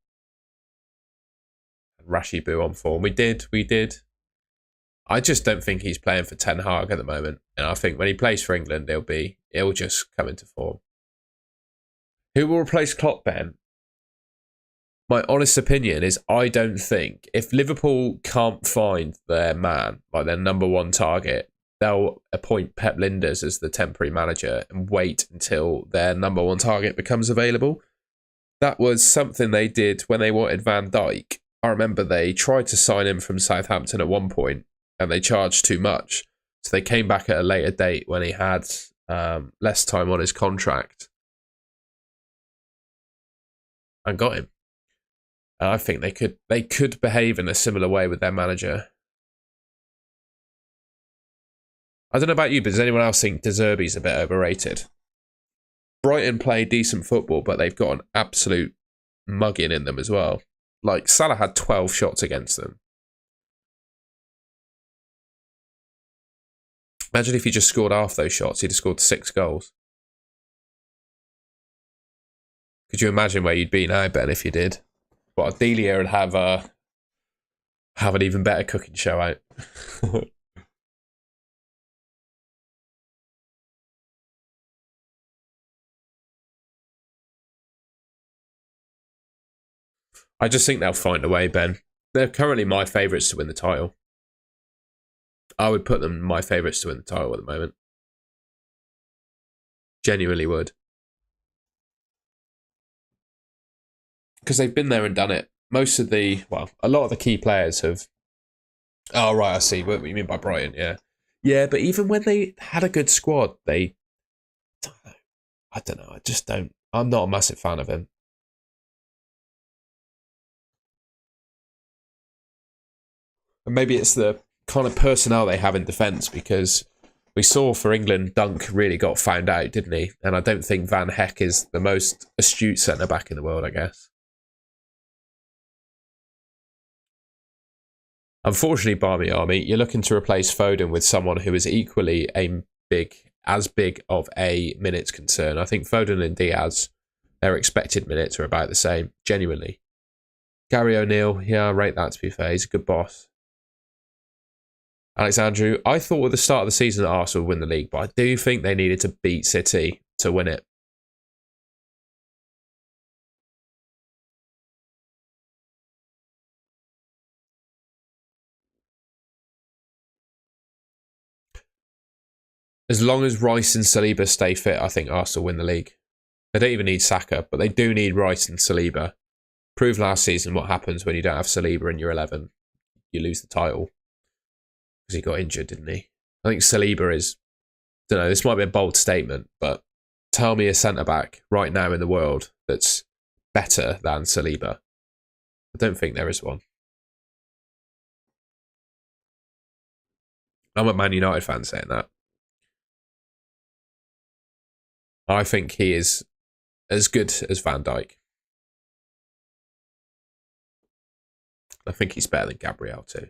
Rashibu on form. We did. I just don't think he's playing for Ten Hag at the moment. And I think when he plays for England, he'll just come into form. Who will replace Klopp, Ben? My honest opinion is I don't think if Liverpool can't find their man, like their number one target, they'll appoint Pep Linders as the temporary manager and wait until their number one target becomes available. That was something they did when they wanted Van Dijk. I remember they tried to sign him from Southampton at one point and they charged too much. So they came back at a later date when he had less time on his contract and got him. I think they could behave in a similar way with their manager. I don't know about you, but does anyone else think De Zerbi's a bit overrated? Brighton play decent football, but they've got an absolute mugging in them as well. Like, Salah had 12 shots against them. Imagine if he just scored half those shots, he'd have scored 6 goals. Could you imagine where you'd be now, Ben, if you did? Well, Delia would have an even better cooking show out. I just think they'll find a way, Ben. They're currently my favourites to win the title. I would put them my favourites to win the title at the moment. Genuinely would. Because they've been there and done it. A lot of the key players have... Oh, right, I see what you mean by Brighton, yeah. Yeah, but even when they had a good squad, I don't know, I just don't... I'm not a massive fan of him. And maybe it's the kind of personnel they have in defence, because we saw for England, Dunk really got found out, didn't he? And I don't think Van Heck is the most astute centre-back in the world, I guess. Unfortunately, Barmy Army, you're looking to replace Foden with someone who is equally as big of a minutes concern. I think Foden and Diaz, their expected minutes are about the same, genuinely. Gary O'Neill, yeah, I rate that, to be fair. He's a good boss. Alex Andrew, I thought at the start of the season that Arsenal would win the league, but I do think they needed to beat City to win it. As long as Rice and Saliba stay fit, I think Arsenal win the league. They don't even need Saka, but they do need Rice and Saliba. Proved last season what happens when you don't have Saliba in your 11. You lose the title. Because he got injured, didn't he? I think Saliba is... I don't know, this might be a bold statement, but tell me a centre-back right now in the world that's better than Saliba. I don't think there is one. I'm a Man United fan saying that. I think he is as good as Van Dijk. I think he's better than Gabriel too.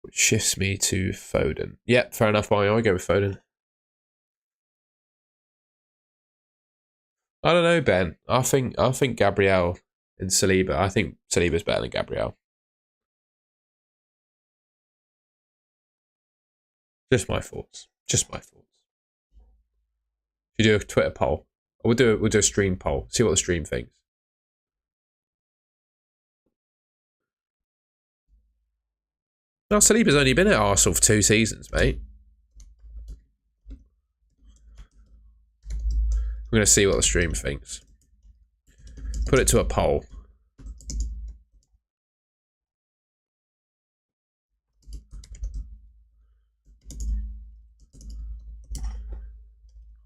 Which shifts me to Foden. Yep, fair enough. I go with Foden. I don't know, Ben. I think Gabriel and Saliba. I think Saliba's better than Gabriel. Just my thoughts. Just my thoughts. If you do a Twitter poll, we'll do a stream poll. See what the stream thinks. No, Saliba's only been at Arsenal for 2 seasons, mate. We're going to see what the stream thinks. Put it to a poll.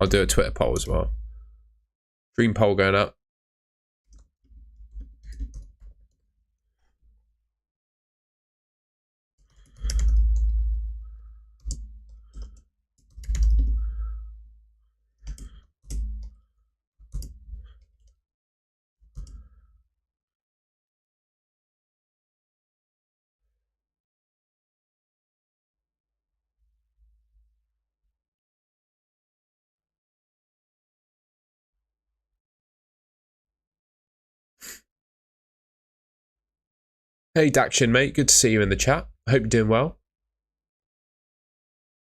I'll do a Twitter poll as well. Stream poll going up. Hey Daction, mate. Good to see you in the chat. I hope you're doing well.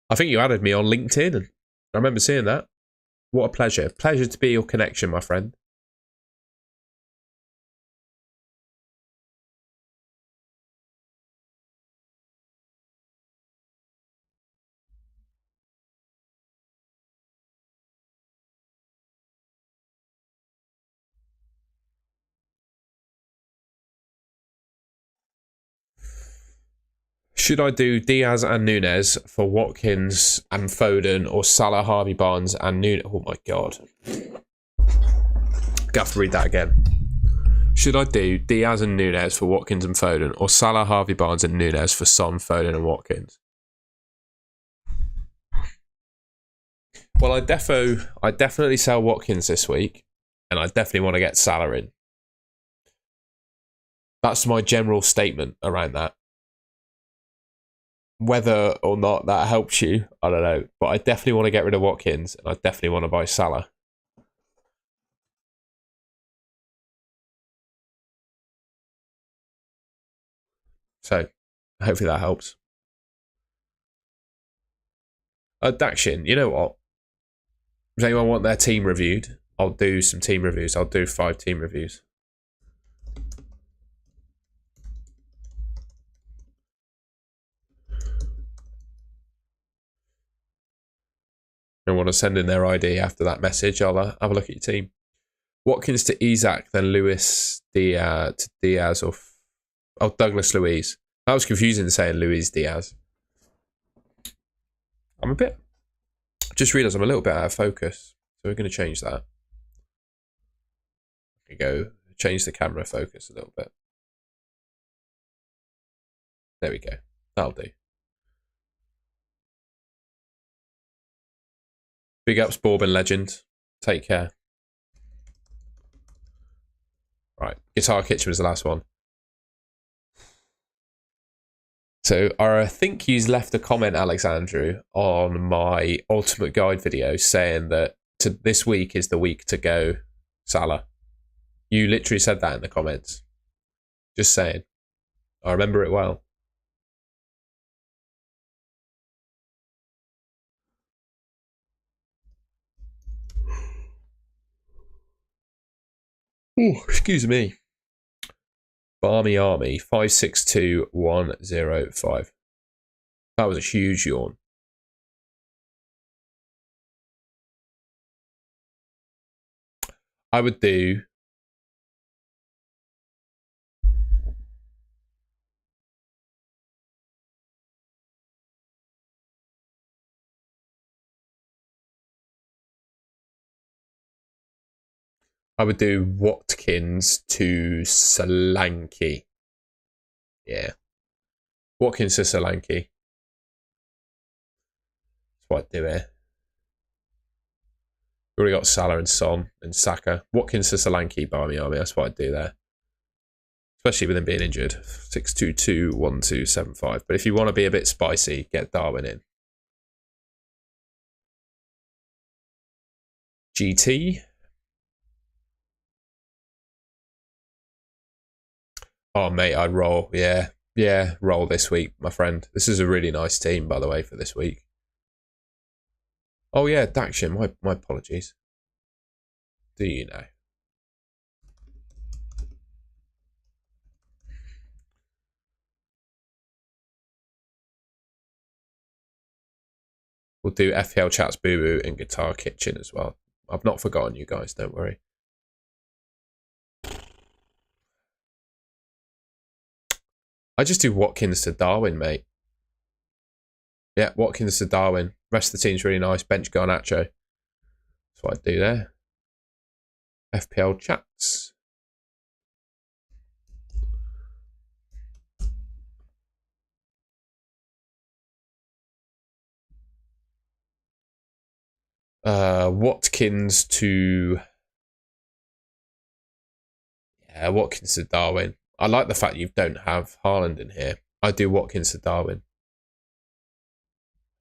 I think you added me on LinkedIn, and I remember seeing that. What a pleasure. Pleasure to be your connection, my friend. Should I do Diaz and Nunes for Watkins and Foden, or Salah, Harvey Barnes and Nunes? Oh my God. I have to read that again. Should I do Diaz and Nunes for Watkins and Foden, or Salah, Harvey Barnes and Nunes for Son, Foden and Watkins? Well, I definitely sell Watkins this week, and I definitely want to get Salah in. That's my general statement around that. Whether or not that helps you, I don't know. But I definitely want to get rid of Watkins, and I definitely want to buy Salah. So, hopefully that helps. Dakshin, you know what? Does anyone want their team reviewed? I'll do some team reviews. I'll do 5 team reviews. I want to send in their ID after that message. I'll have a look at your team. Watkins to Isaac, then Luis to Diaz, or Douglas Luiz. That was confusing saying Luis Diaz. Just realised I'm a little bit out of focus, so we're going to change that. There we go. Change the camera focus a little bit. There we go. That'll do. Big ups, Bourbon legend. Take care. Right, Guitar Kitchen was the last one. So I think he's left a comment, Alexandru, on my Ultimate Guide video saying that this week is the week to go Salah. You literally said that in the comments. Just saying. I remember it well. Ooh, excuse me. Barmy Army 562105. That was a huge yawn. I would do Watkins to Solanke. Yeah. Watkins to Solanke. That's what I'd do here. We already got Salah and Son and Saka. Watkins to Solanke, Barmy Army. That's what I'd do there. Especially with him being injured. 6221275. But if you want to be a bit spicy, get Darwin in. GT. Oh, mate, I'd roll. Yeah, roll this week, my friend. This is a really nice team, by the way, for this week. Oh, yeah, Dakshin. My apologies. Do you know? We'll do FPL Chats Boo Boo and Guitar Kitchen as well. I've not forgotten you guys, don't worry. I just do Watkins to Darwin, mate. Yeah, Watkins to Darwin. Rest of the team's really nice. Bench Garnacho. That's what I'd do there. FPL Chats. Watkins to... Yeah, Watkins to Darwin. I like the fact you don't have Haaland in here. I do Watkins to Darwin.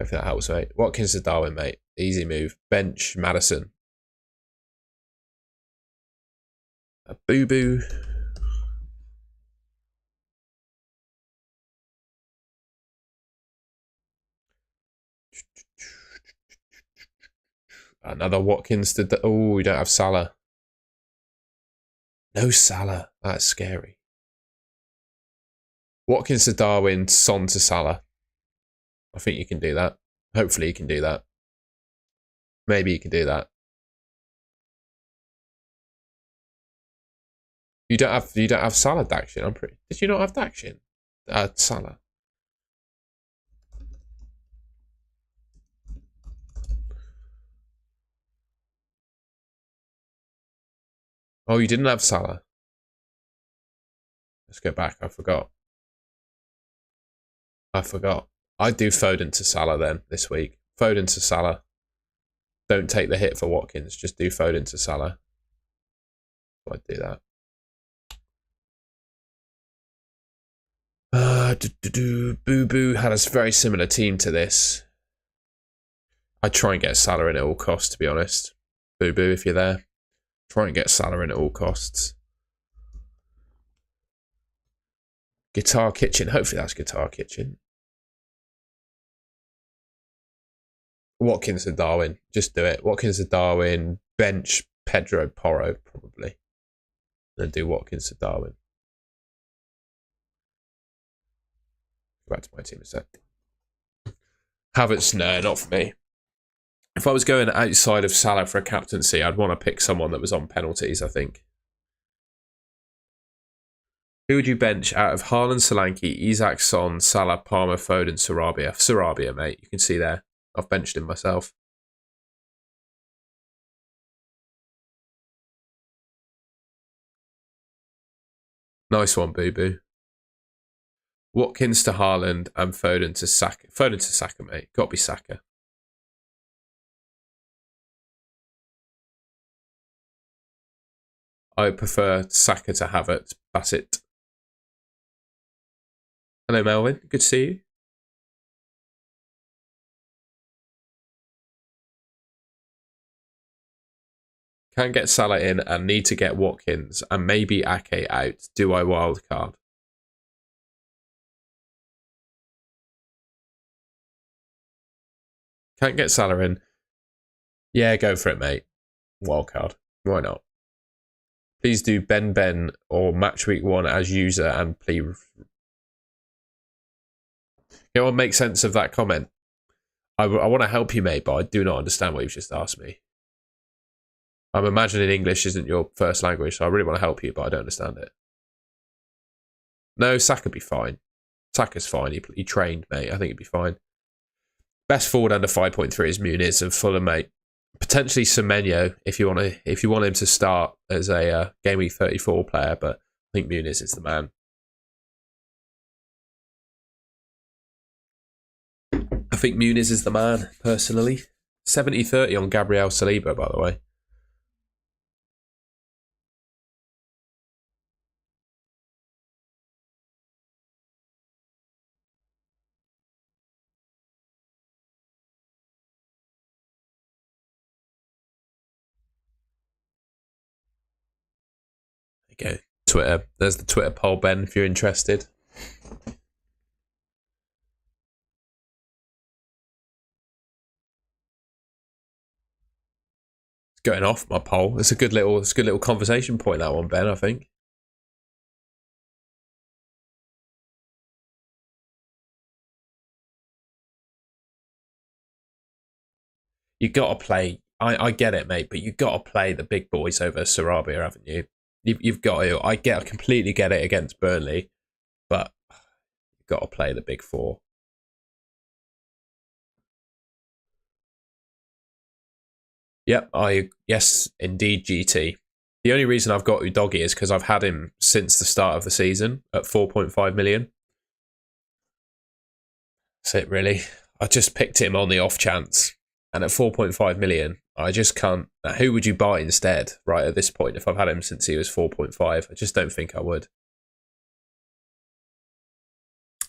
Hopefully that helps, mate. Watkins to Darwin, mate. Easy move. Bench Madison. A Boo Boo. Another Watkins to... Oh, we don't have Salah. No Salah. That's scary. Watkins to Darwin, Son to Salah. I think you can do that. Hopefully you can do that. Maybe you can do that. You don't have Salah, Dakshin. I'm pretty... Did you not have Dakshin? Salah. Oh, you didn't have Salah. Let's go back. I forgot. I'd do Foden to Salah then this week. Foden to Salah. Don't take the hit for Watkins. Just do Foden to Salah. I'd do that. Boo Boo had a very similar team to this. I'd try and get Salah in at all costs, to be honest. Boo Boo, if you're there. Try and get Salah in at all costs. Guitar Kitchen. Hopefully that's Guitar Kitchen. Watkins to Darwin. Just do it. Watkins to Darwin. Bench Pedro Porro, probably. Then do Watkins to Darwin. Go back to my team a sec. Havertz, no, not for me. If I was going outside of Salah for a captaincy, I'd want to pick someone that was on penalties, I think. Who would you bench out of Haaland, Solanke, Isak, Son, Salah, Palmer, Foden, Sarabia? Sarabia, mate. You can see there. I've benched him myself. Nice one, Boo Boo. Watkins to Haaland and Foden to Saka. Foden to Saka, mate. Got to be Saka. I prefer Saka to Havertz. That's it. Hello, Melvin. Good to see you. Can't get Salah in and need to get Watkins and maybe Ake out. Do I wildcard? Can't get Salah in. Yeah, go for it, mate. Wildcard. Why not? Please do Ben or Match Week 1 as user and please. Can one make sense of that comment? I want to help you, mate, but I do not understand what you've just asked me. I'm imagining English isn't your first language, so I really want to help you, but I don't understand it. No, Saka be fine. Saka's fine. He trained, mate. I think he'd be fine. Best forward under 5.3 is Muniz of Fulham, mate. Potentially Semenyo if you want him to start as a Gameweek 34 player, but I think Muniz is the man. I think Muniz is the man, personally. 70-30 on Gabriel Saliba, by the way. There you go. Twitter. There's the Twitter poll, Ben, if you're interested. Going off my poll. It's a good little conversation point, that one, Ben, I think. You got to play. I get it, mate, but you got to play the big boys over Sarabia, haven't you? You've got to. I completely get it against Burnley, but you've got to play the big four. Yep, yes, indeed, GT. The only reason I've got Udogie is because I've had him since the start of the season at 4.5 million. That's it, really. I just picked him on the off chance. And at 4.5 million, I just can't. Who would you buy instead, right, at this point, if I've had him since he was 4.5? I just don't think I would.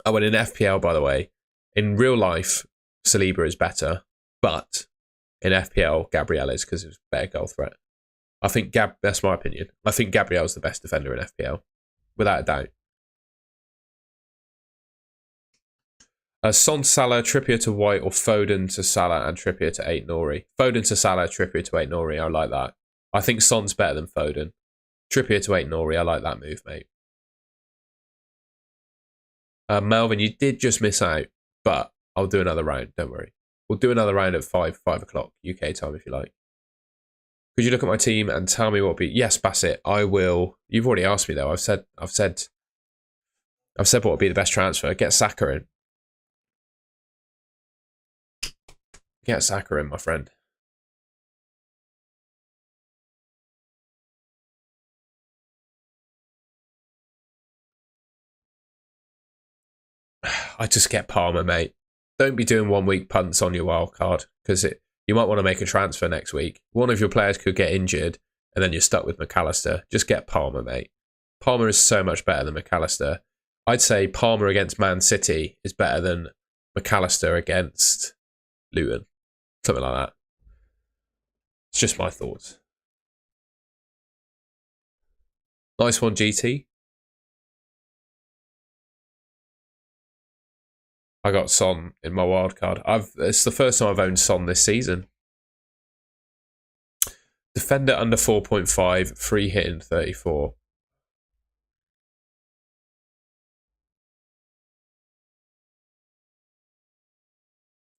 Oh, and in FPL, by the way, in real life, Saliba is better, but in FPL, Gabriel is because it was a better goal threat. I think that's my opinion. I think Gabriel's the best defender in FPL, without a doubt. Son, Salah, Trippier to White, or Foden to Salah and Trippier to 8 Nori. Foden to Salah, Trippier to 8 Nori. I like that. I think Son's better than Foden. Trippier to 8 Nori. I like that move, mate. Melvin, you did just miss out, but I'll do another round. Don't worry. We'll do another round at 5 o'clock UK time if you like. Could you look at my team and tell me what would be? Yes, Bassett, I will. You've already asked me though. I've said what would be the best transfer. Get Saka in. Get Saka in, my friend. I just get Palmer, mate. Don't be doing 1 week punts on your wild card because you might want to make a transfer next week. One of your players could get injured and then you're stuck with McAllister. Just get Palmer, mate. Palmer is so much better than McAllister. I'd say Palmer against Man City is better than McAllister against Luton. Something like that. It's just my thoughts. Nice one, GT. I got Son in my wildcard. It's the first time I've owned Son this season. Defender under 4.5, free hitting 34.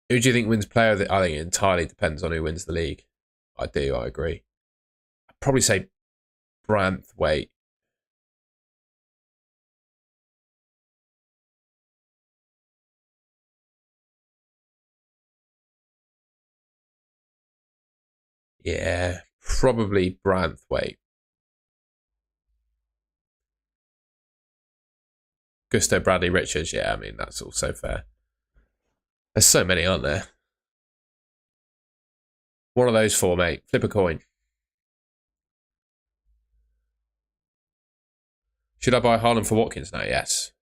Who do you think wins player? I think it entirely depends on who wins the league. I agree. I'd probably say Branthwaite. Yeah, probably Branthwaite. Gusto, Bradley, Richards. Yeah, I mean, that's also fair. There's so many, aren't there? One of those four, mate. Flip a coin. Should I buy Haaland for Watkins now? Yes.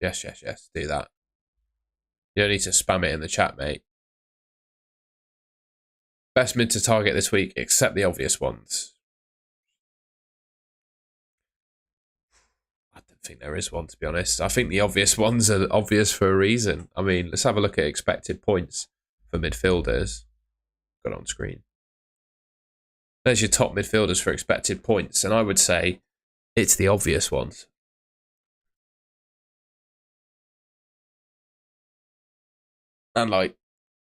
Yes. Do that. You don't need to spam it in the chat, mate. Best mid to target this week, except the obvious ones. I don't think there is one, to be honest. I think the obvious ones are obvious for a reason. I mean, let's have a look at expected points for midfielders. Got on screen. There's your top midfielders for expected points, and I would say it's the obvious ones. And like,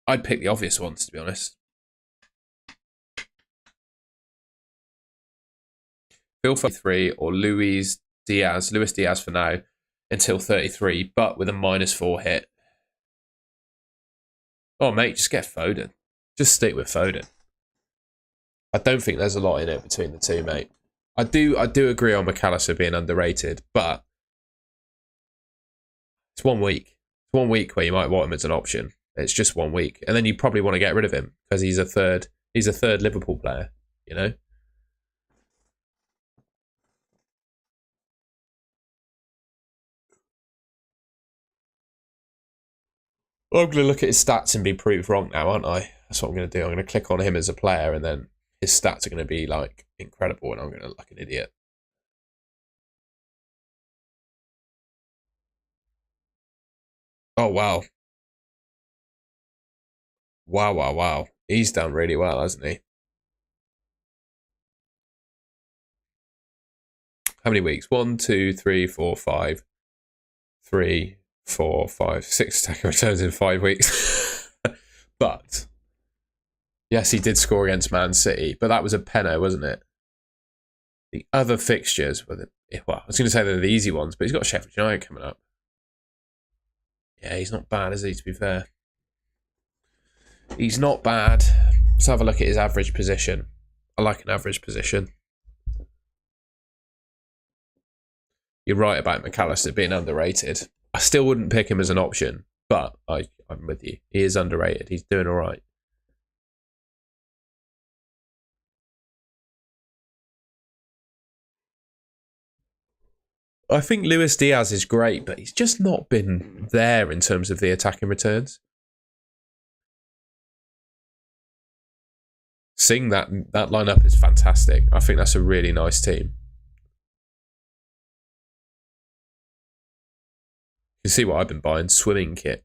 I'd pick the obvious ones, to be honest. Phil 33 or Luis Diaz for now until 33, but with a -4 hit. Oh, mate, just get Foden. Just stick with Foden. I don't think there's a lot in it between the two, mate. I do agree on McAllister being underrated, but it's 1 week. It's 1 week where you might want him as an option. It's just 1 week, and then you probably want to get rid of him because he's a third Liverpool player. You know. Well, I'm going to look at his stats and be proved wrong now, aren't I? That's what I'm going to do. I'm going to click on him as a player, and then his stats are going to be like incredible, and I'm going to look like an idiot. Oh wow! Wow! He's done really well, hasn't he? How many weeks? 1, 2, 3, 4, 5. 3, 4, 5, 6 attacking returns in 5 weeks. But yes, he did score against Man City, but that was a penno, wasn't it? The other fixtures were I was going to say they're the easy ones, but he's got Sheffield United coming up. Yeah, he's not bad, is he, to be fair? He's not bad. Let's have a look at his average position. I like an average position. You're right about McAllister being underrated. I still wouldn't pick him as an option, but I'm with you. He is underrated. He's doing all right. I think Luis Diaz is great, but he's just not been there in terms of the attacking returns. Seeing that lineup is fantastic. I think that's a really nice team. You see what I've been buying? Swimming kit.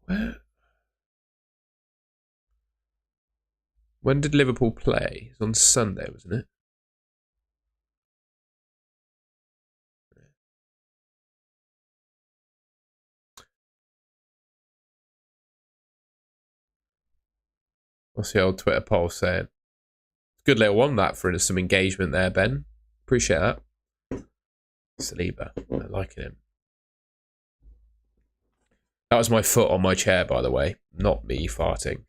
Where? When did Liverpool play? It was on Sunday, wasn't it? What's the old Twitter poll saying? Good little one, that, for some engagement there, Ben. Appreciate that. Saliba. I'm liking him. That was my foot on my chair, by the way. Not me farting.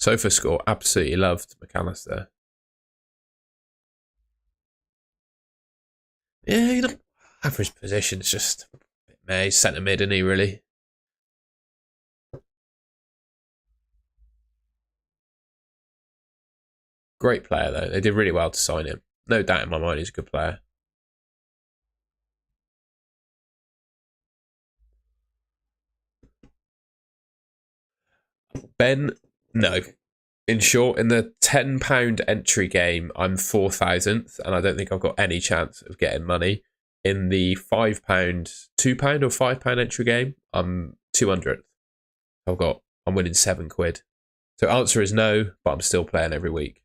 Sofa score, absolutely loved McAllister. Yeah, you know, average position is just a bit meh. He's centre mid, isn't he, really? Great player, though. They did really well to sign him. No doubt in my mind he's a good player. Ben, no. In short, in the £10 entry game, I'm 4,000th, and I don't think I've got any chance of getting money. In the £5, £2 or £5 entry game, I'm 200th. I'm winning £7. So answer is no, but I'm still playing every week.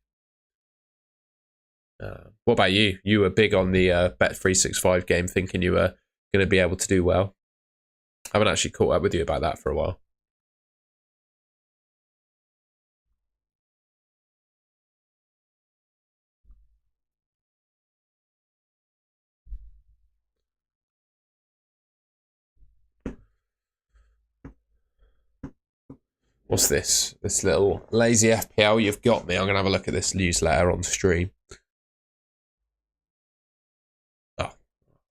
What about you? You were big on the Bet365 game, thinking you were going to be able to do well. I haven't actually caught up with you about that for a while. What's this? This little lazy FPL you've got me. I'm going to have a look at this newsletter on stream. Oh,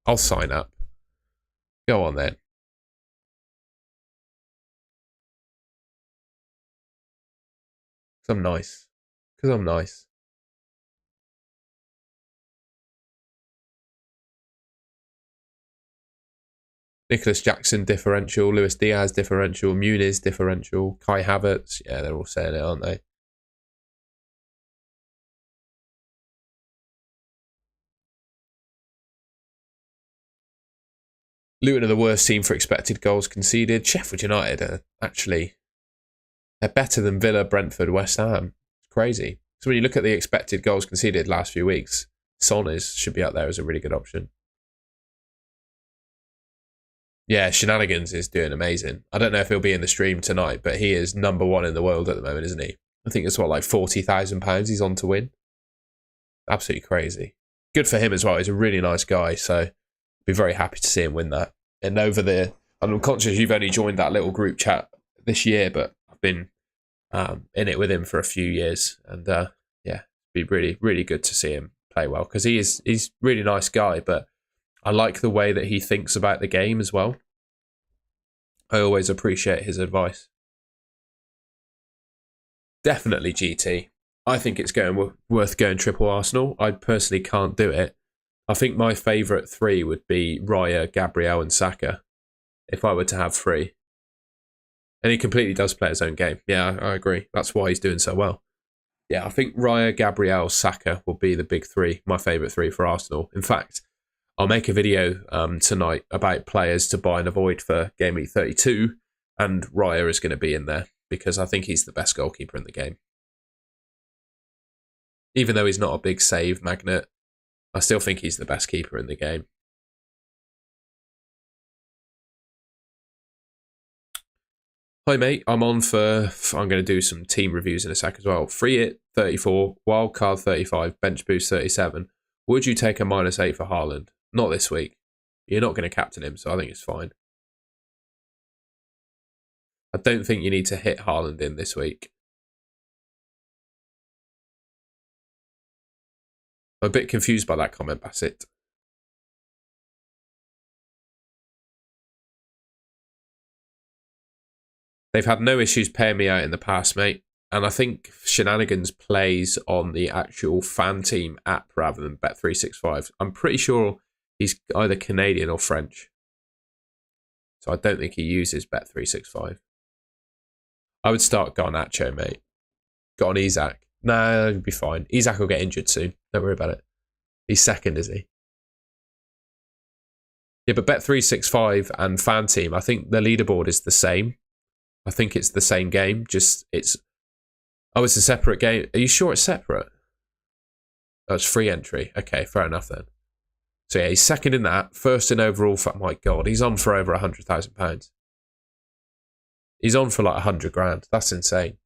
I'll sign up. Go on then. Because I'm nice. Because I'm nice. Nicholas Jackson differential, Luis Diaz differential, Muniz differential, Kai Havertz. Yeah, they're all saying it, aren't they? Luton are the worst team for expected goals conceded. Sheffield United are actually, they're better than Villa, Brentford, West Ham. It's crazy. So when you look at the expected goals conceded last few weeks, Son should be out there as a really good option. Yeah, Shenanigans is doing amazing. I don't know if he'll be in the stream tonight, but he is number one in the world at the moment, isn't he? I think it's like £40,000 he's on to win. Absolutely crazy. Good for him as well. He's a really nice guy, so be very happy to see him win that. And I'm conscious you've only joined that little group chat this year, but I've been in it with him for a few years, and yeah, it'd be really, really good to see him play well, because he's a really nice guy, but I like the way that he thinks about the game as well. I always appreciate his advice. Definitely GT. I think it's worth going triple Arsenal. I personally can't do it. I think my favourite three would be Raya, Gabriel and Saka, if I were to have three. And he completely does play his own game. Yeah, I agree. That's why he's doing so well. Yeah, I think Raya, Gabriel, Saka will be the big three, my favourite three for Arsenal. In fact, I'll make a video tonight about players to buy and avoid for Gameweek 32, and Raya is going to be in there because I think he's the best goalkeeper in the game. Even though he's not a big save magnet, I still think he's the best keeper in the game. Hi mate, I'm going to do some team reviews in a sec as well. Free hit 34, wildcard 35, bench boost 37. Would you take a -8 for Haaland? Not this week. You're not going to captain him, so I think it's fine. I don't think you need to hit Haaland in this week. I'm a bit confused by that comment, Bassett. They've had no issues paying me out in the past, mate. And I think Shenanigans plays on the actual fan team app rather than Bet365. I'm pretty sure he's either Canadian or French. So I don't think he uses Bet365. I would start Garnacho, mate. Got on Isak. Nah, it'll be fine. Isak will get injured soon. Don't worry about it. He's second, is he? Yeah, but Bet365 and fan team, I think the leaderboard is the same. I think it's the same game. It's a separate game. Are you sure it's separate? Oh, it's free entry. Okay, fair enough then. So yeah, he's second in that, first in overall. My God, he's on for over £100,000. He's on for like 100 grand. That's insane.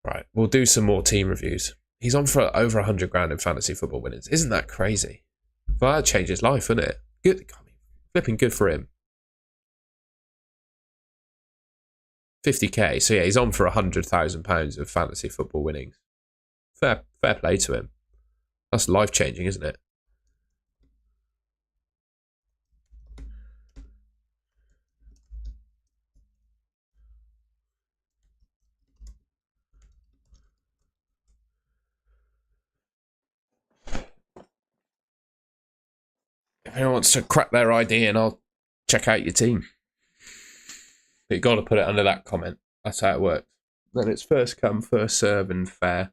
Right, we'll do some more team reviews. He's on for over 100 grand in fantasy football winnings. Isn't that crazy? Well, that'd change his life, wouldn't it? Good. I mean, flipping good for him. 50k. So yeah, he's on for £100,000 of fantasy football winnings. Fair play to him. That's life-changing, isn't it? If anyone wants to crack their ID and I'll check out your team. But you've got to put it under that comment. That's how it works. Then it's first come, first serve and fair.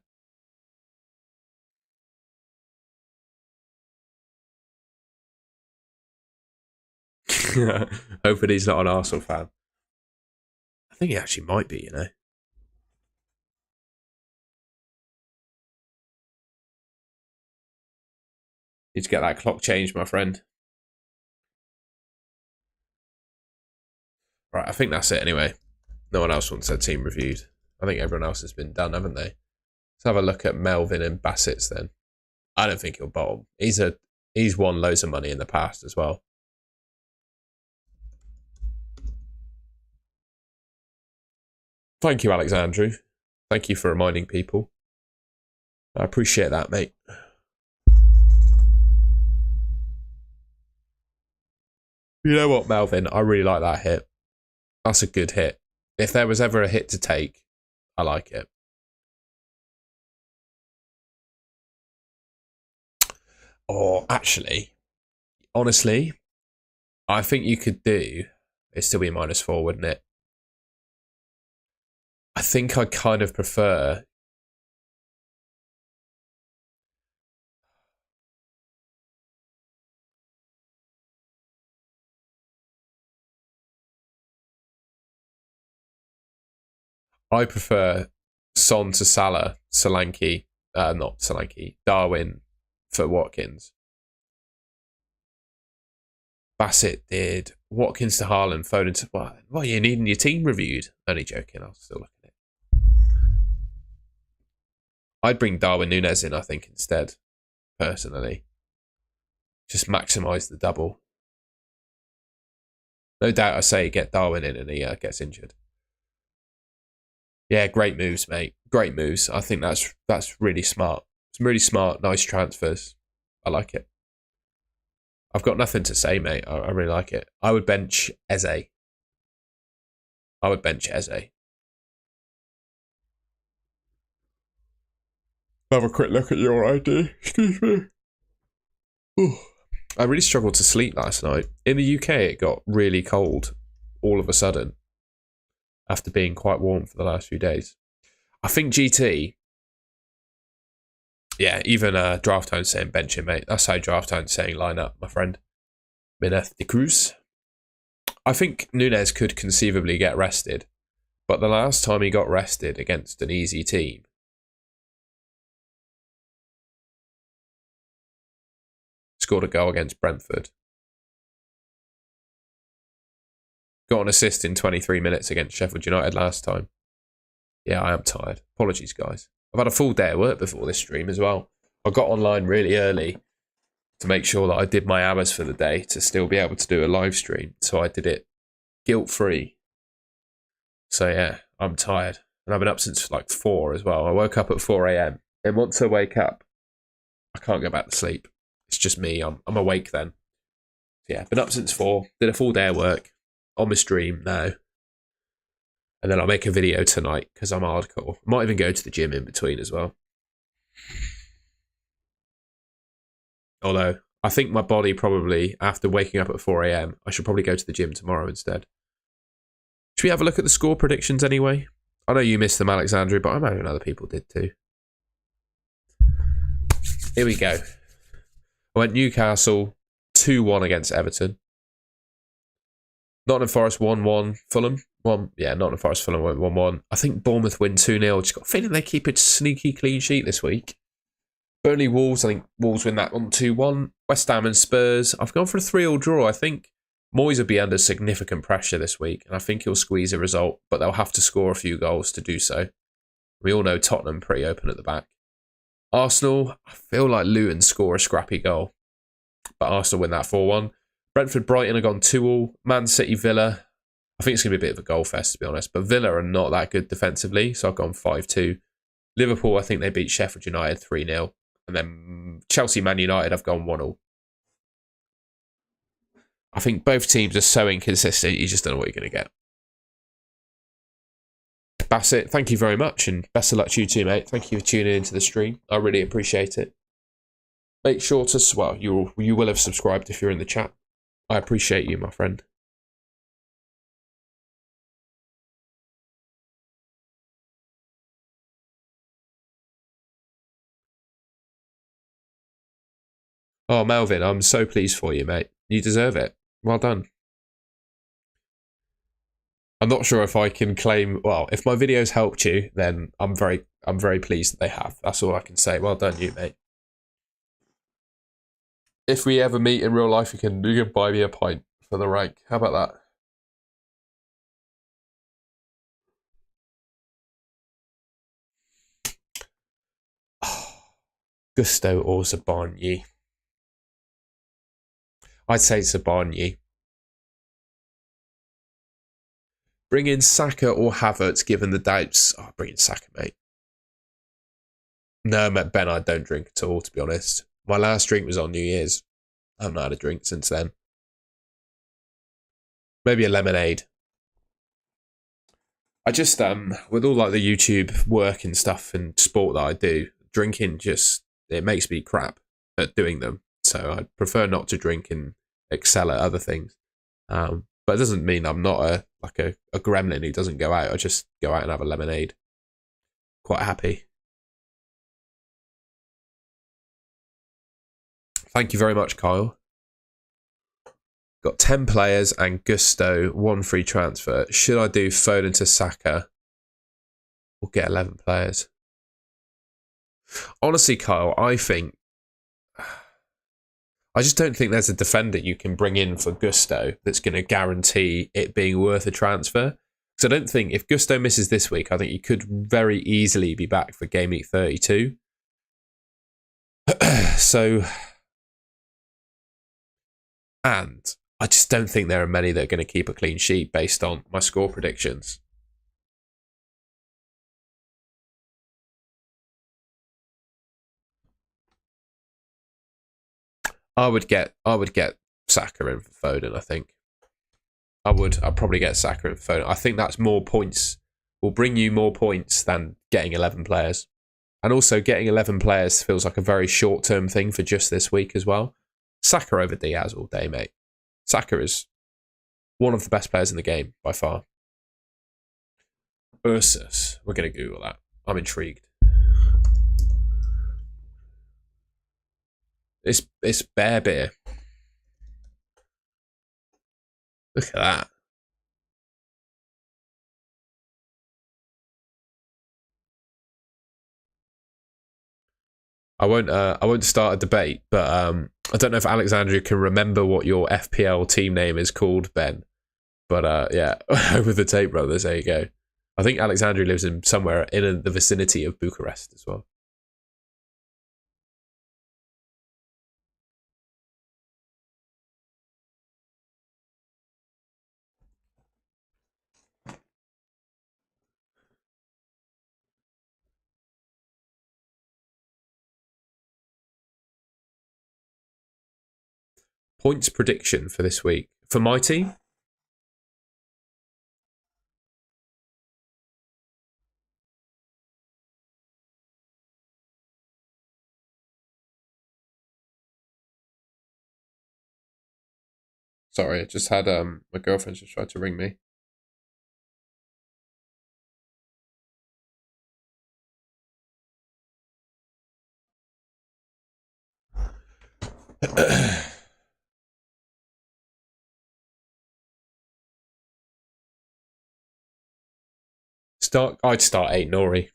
Hoping he's not an Arsenal fan. I think he actually might be, you know. Need to get that clock changed, my friend. Right, I think that's it anyway. No one else wants their team reviewed. I think everyone else has been done, haven't they? Let's have a look at Melvin and Bassett's then. I don't think he'll bottom. He's won loads of money in the past as well. Thank you, Alexandru. Thank you for reminding people. I appreciate that, mate. You know what, Melvin? I really like that hit. That's a good hit. If there was ever a hit to take, I like it. Or actually, honestly, I think you could do... It'd still be -4, wouldn't it? I think I kind of prefer... I prefer Son to Salah, Solanke, not Solanke, Darwin for Watkins. Bassett did Watkins to Haaland, Foden to... Well, you're needing your team reviewed. Only joking, I'll still look at it. I'd bring Darwin Núñez in, I think, instead, personally. Just maximise the double. No doubt I say get Darwin in and he gets injured. Yeah, great moves, mate. Great moves. I think that's really smart. Some really smart, nice transfers. I like it. I've got nothing to say, mate. I really like it. I would bench Eze. Have a quick look at your ID. Excuse me. Ooh. I really struggled to sleep last night. In the UK, it got really cold all of a sudden after being quite warm for the last few days. I think GT... Yeah, even Draft Town's saying bench him, mate. That's how Draft Town's saying line up, my friend. Mineth de Cruz. I think Núñez could conceivably get rested, but the last time he got rested against an easy team, scored a goal against Brentford. Got an assist in 23 minutes against Sheffield United last time. Yeah, I am tired. Apologies, guys. I've had a full day of work before this stream as well. I got online really early to make sure that I did my hours for the day to still be able to do a live stream. So I did it guilt-free. So yeah, I'm tired. And I've been up since like 4 as well. I woke up at 4 a.m. And once I wake up, I can't go back to sleep. It's just me. I'm awake then. So yeah, been up since 4. Did a full day of work on my stream now. And then I'll make a video tonight because I'm hardcore. Might even go to the gym in between as well. Although, I think my body probably, after waking up at 4 a.m, I should probably go to the gym tomorrow instead. Should we have a look at the score predictions anyway? I know you missed them, Alexandru, but I imagine other people did too. Here we go. I went Newcastle 2-1 against Everton. Nottingham Forest 1-1. Fulham. Nottingham Forest Fulham went 1-1. I think Bournemouth win 2-0. Just got a feeling they keep a sneaky clean sheet this week. Burnley Wolves. I think Wolves win that one 2-1. West Ham and Spurs. I've gone for a 3-3 draw. I think Moyes will be under significant pressure this week, and I think he'll squeeze a result, but they'll have to score a few goals to do so. We all know Tottenham pretty open at the back. Arsenal. I feel like Luton score a scrappy goal, but Arsenal win that 4-1. Brentford Brighton have gone 2-2. Man City Villa. I think it's going to be a bit of a goal fest, to be honest. But Villa are not that good defensively, so I've gone 5-2. Liverpool, I think they beat Sheffield United 3-0. And then Chelsea, Man United, I've gone 1-1. I think both teams are so inconsistent, you just don't know what you're going to get. That's it. Thank you very much, and best of luck to you too, mate. Thank you for tuning into the stream. I really appreciate it. Make sure to, well, you will have subscribed if you're in the chat. I appreciate you, my friend. Oh, Melvin, I'm so pleased for you, mate. You deserve it. Well done. I'm not sure if I can claim, well, if my videos helped you, then I'm very pleased that they have. That's all I can say. Well done, you, mate. If we ever meet in real life, you can buy me a pint for the rank. How about that? Gusto or Zabarnyi? I'd say Zabarnyi. Bring in Saka or Havertz, given the doubts. Oh, bring in Saka, mate. No, Ben, I don't drink at all, to be honest. My last drink was on New Year's. I haven't had a drink since then. Maybe a lemonade. I just, with all like the YouTube work and stuff and sport that I do, drinking just, it makes me crap at doing them. So I prefer not to drink and excel at other things. But it doesn't mean I'm not a gremlin who doesn't go out. I just go out and have a lemonade. Quite happy. Thank you very much, Kyle. Got 10 players and Gusto, 1 free transfer. Should I do Foden to Saka or get 11 players? Honestly, Kyle, I just don't think there's a defender you can bring in for Gusto that's going to guarantee it being worth a transfer. So I don't think if Gusto misses this week, I think he could very easily be back for Gameweek 32. So, and I just don't think there are many that are going to keep a clean sheet based on my score predictions. I would get Saka in for Foden, I think. I'd probably get Saka in for Foden. I think that's more points, will bring you more points than getting 11 players. And also getting 11 players feels like a very short-term thing for just this week as well. Saka over Diaz all day, mate. Saka is one of the best players in the game by far. Ursus. We're going to Google that. I'm intrigued. It's bear beer. Look at that. I won't start a debate, but I don't know if Alexandria can remember what your FPL team name is called, Ben. But yeah, over the tape, brothers. There you go. I think Alexandria lives in somewhere in the vicinity of Bucharest as well. Points prediction for this week for my team. Sorry, I just had my girlfriend just tried to ring me. I'd start 8 Nori.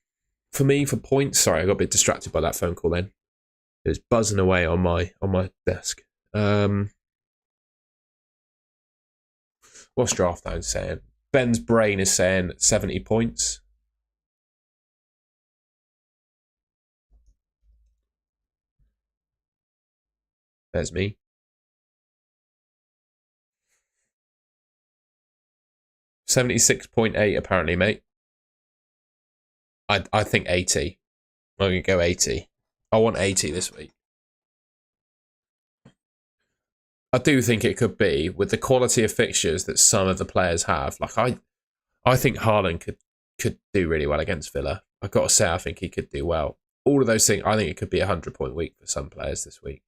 For me, for points, sorry, I got a bit distracted by that phone call then. It was buzzing away on my desk. What's Draft Down saying? Ben's brain is saying 70 points. There's me. 76.8 apparently, mate. I think 80. I'm going to go 80. I want 80 this week. I do think it could be, with the quality of fixtures that some of the players have. Like I think Haaland could do really well against Villa. I've got to say, I think he could do well. All of those things, I think it could be a 100-point week for some players this week.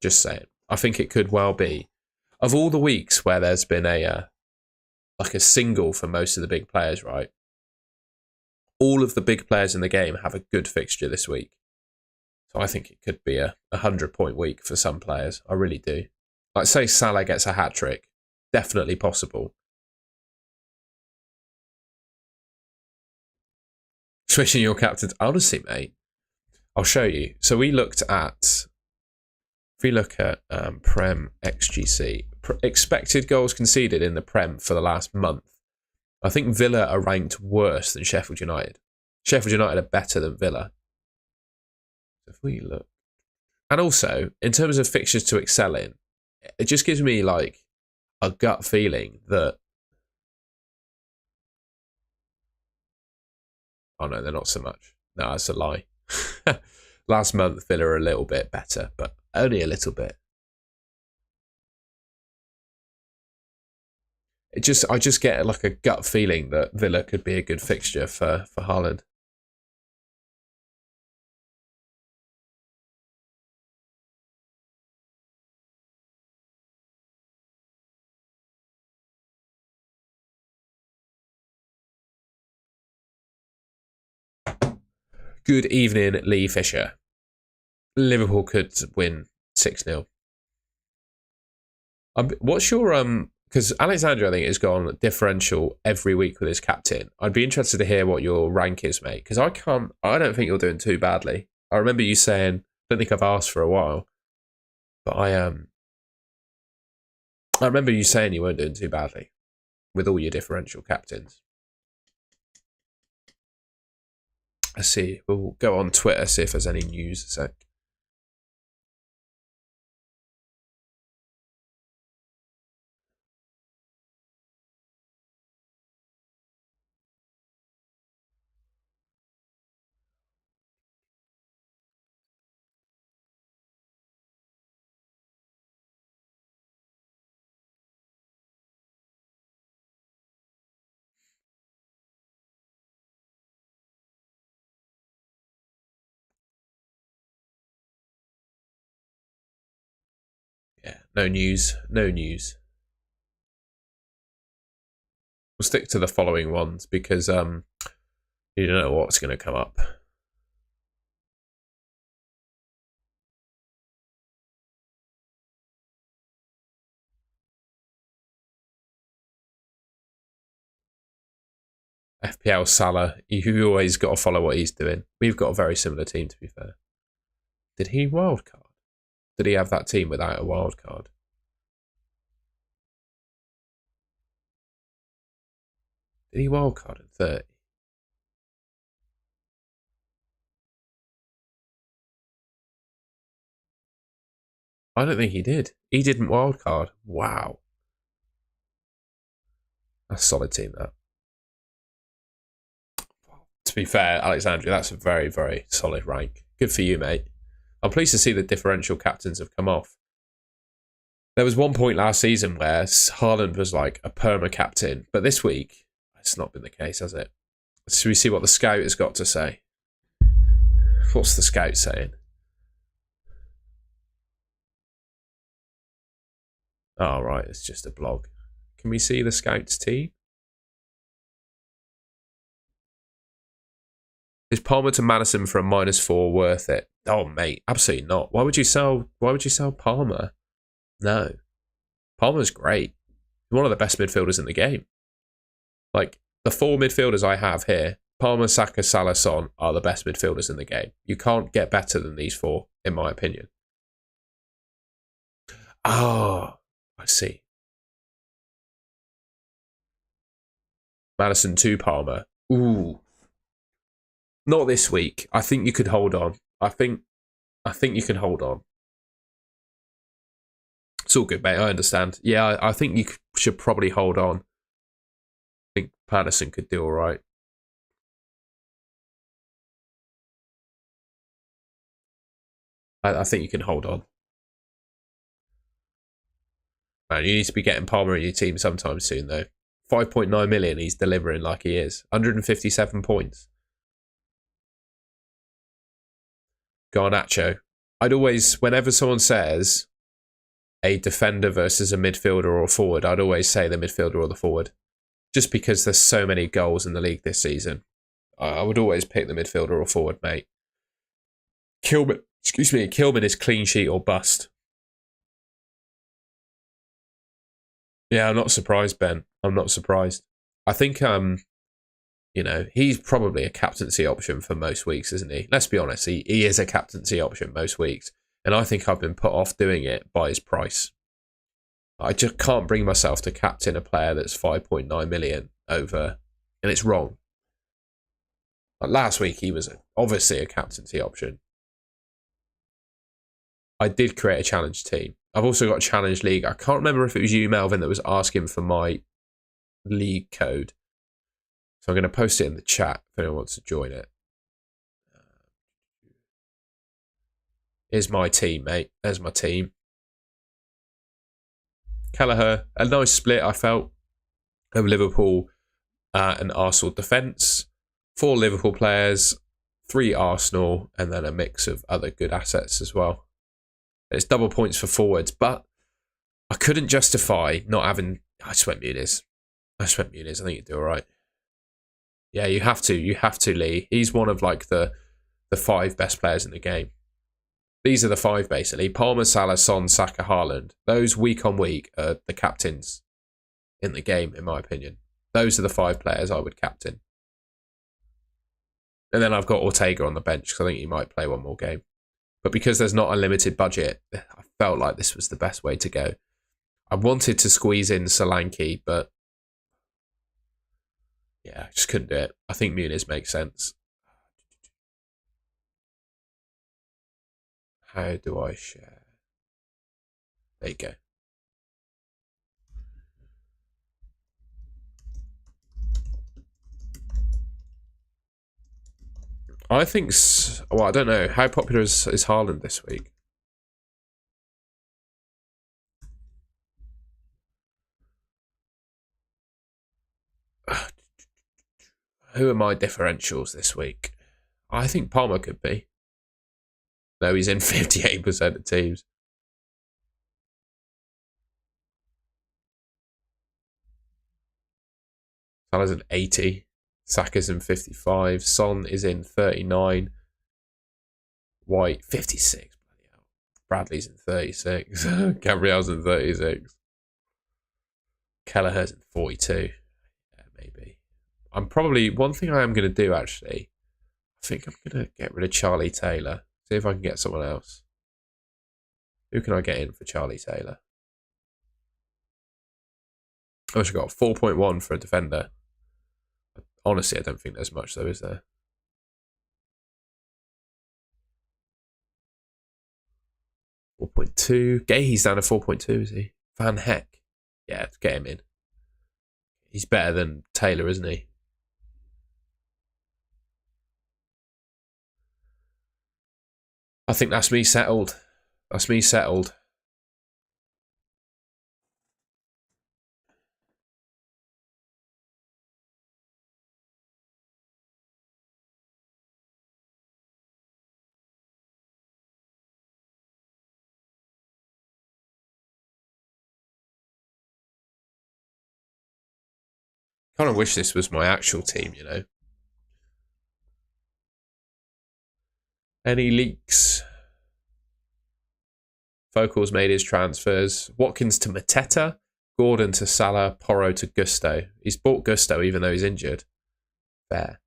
Just saying. I think it could well be. Of all the weeks where there's been a single for most of the big players, right? All of the big players in the game have a good fixture this week. So I think it could be a 100-point week for some players. I really do. Like, say Salah gets a hat-trick. Definitely possible. Switching your captains. Honestly, mate, I'll show you. So we looked at... If we look at Prem XGC, expected goals conceded in the Prem for the last month, I think Villa are ranked worse than Sheffield United. Sheffield United are better than Villa. If we look... And also, in terms of fixtures to excel in, it just gives me like a gut feeling that... Oh no, they're not so much. No, that's a lie. Last month, Villa are a little bit better, but only a little bit. I just get like a gut feeling that Villa could be a good fixture for Haaland. Good evening, Lee Fisher. Liverpool could win 6-0. What's your because Alexander, I think, has gone differential every week with his captain. I'd be interested to hear what your rank is, mate, because I don't think you're doing too badly. I remember you saying, I don't think I've asked for a while, but I remember you saying you weren't doing too badly with all your differential captains. Let's see. We'll go on Twitter, see if there's any news a sec. Yeah, no news. No news. We'll stick to the following ones because you don't know what's going to come up. FPL Salah, you always got to follow what he's doing. We've got a very similar team, to be fair. Did he wildcard? Did he have that team without a wildcard? Did he wildcard in 30? I don't think he did. He didn't wildcard. Wow. That's a solid team, that. To be fair, Alexandria, that's a very, very solid rank. Good for you, mate. I'm pleased to see the differential captains have come off. There was one point last season where Haaland was like a perma captain, but this week, it's not been the case, has it? Should we see what the scout has got to say? What's the scout saying? Oh, right, it's just a blog. Can we see the scout's team? Is Palmer to Madison for a -4 worth it? Oh, mate, absolutely not. Why would you sell Palmer? No. Palmer's great. He's one of the best midfielders in the game. Like, the 4 midfielders I have here, Palmer, Saka, Salah, Son, are the best midfielders in the game. You can't get better than these 4, in my opinion. Oh, I see. Madison to Palmer. Ooh. Not this week. I think you could hold on. I think you can hold on. It's all good, mate. I understand. Yeah, I think you should probably hold on. think Patterson could do all right. I think you can hold on. Man, you need to be getting Palmer in your team sometime soon, though. 5.9 million, he's delivering like he is. 157 points. Garnacho. I'd always, whenever someone says a defender versus a midfielder or a forward, I'd always say the midfielder or the forward. Just because there's so many goals in the league this season. I would always pick the midfielder or forward, mate. Kilman is clean sheet or bust. Yeah, I'm not surprised, Ben. I'm not surprised. I think, he's probably a captaincy option for most weeks, isn't he? Let's be honest, he is a captaincy option most weeks. And I think I've been put off doing it by his price. I just can't bring myself to captain a player that's 5.9 million over, and it's wrong. Like last week, he was obviously a captaincy option. I did create a challenge team. I've also got a challenge league. I can't remember if it was you, Melvin, that was asking for my league code. So I'm going to post it in the chat if anyone wants to join it. Here's my team, mate. There's my team. Kelleher, a nice split, I felt, of Liverpool and Arsenal defence. 4 Liverpool players, 3 Arsenal, and then a mix of other good assets as well. It's double points for forwards, but I couldn't justify not having... I just went Muniz. I think you'd do all right. Yeah, you have to. You have to, Lee. He's one of like the 5 best players in the game. These are the 5, basically. Palmer, Salah, Son, Saka, Haaland. Those week on week are the captains in the game, in my opinion. Those are the 5 players I would captain. And then I've got Ortega on the bench because I think he might play one more game. But because there's not a limited budget, I felt like this was the best way to go. I wanted to squeeze in Solanke, but yeah, I just couldn't do it. I think Muniz makes sense. How do I share? There you go. I think... Well, I don't know. How popular is Haaland this week? Who are my differentials this week? I think Palmer could be. No, he's in 58% of teams. Salah's in 80. Saka's in 55. Son is in 39. White, 56. Bradley's in 36. Gabriel's in 36. Kelleher's in 42. Yeah, maybe. I'm probably... One thing I am going to do, actually, I think I'm going to get rid of Charlie Taylor. See if I can get someone else. Who can I get in for Charlie Taylor? I wish I got 4.1 for a defender. Honestly, I don't think there's much, though, is there? .2. Gay's down to 4.2, is he? Van Heck. Yeah, get him in. He's better than Taylor, isn't he? I think that's me settled. That's me settled. Kind of wish this was my actual team, you know. Any leaks? Focal's made his transfers. Watkins to Mateta. Gordon to Salah. Porro to Gusto. He's bought Gusto even though he's injured. Fair.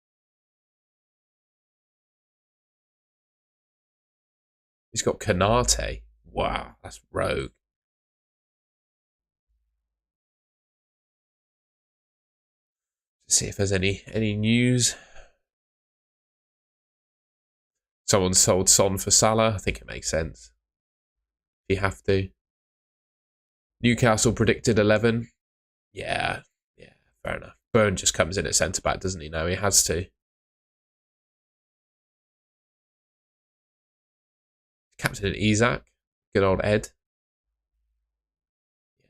He's got Canate. Wow, that's rogue. See if there's any news. Someone sold Son for Salah. I think it makes sense. You have to. Newcastle predicted 11. Yeah, fair enough. Burn just comes in at centre-back, doesn't he? No, he has to. Captain Isak. Good old Ed.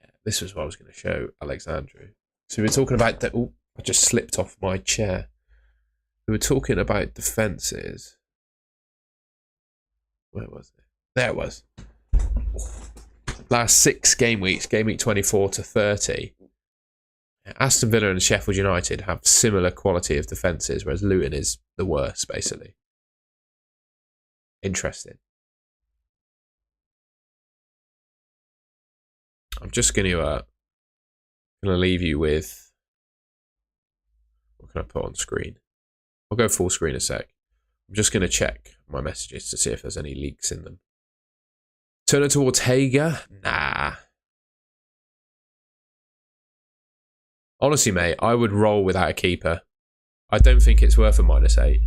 Yeah, this was what I was going to show Alexandru. So we were talking about... I just slipped off my chair. We were talking about defences. Where was it? There it was. Last 6 game weeks, game week 24 to 30. Aston Villa and Sheffield United have similar quality of defences, whereas Luton is the worst, basically. Interesting. I'm just going to leave you with... What can I put on screen? I'll go full screen a sec. I'm just going to check my messages to see if there's any leaks in them. Turn it towards Hager? Nah. Honestly, mate, I would roll without a keeper. I don't think it's worth a -8.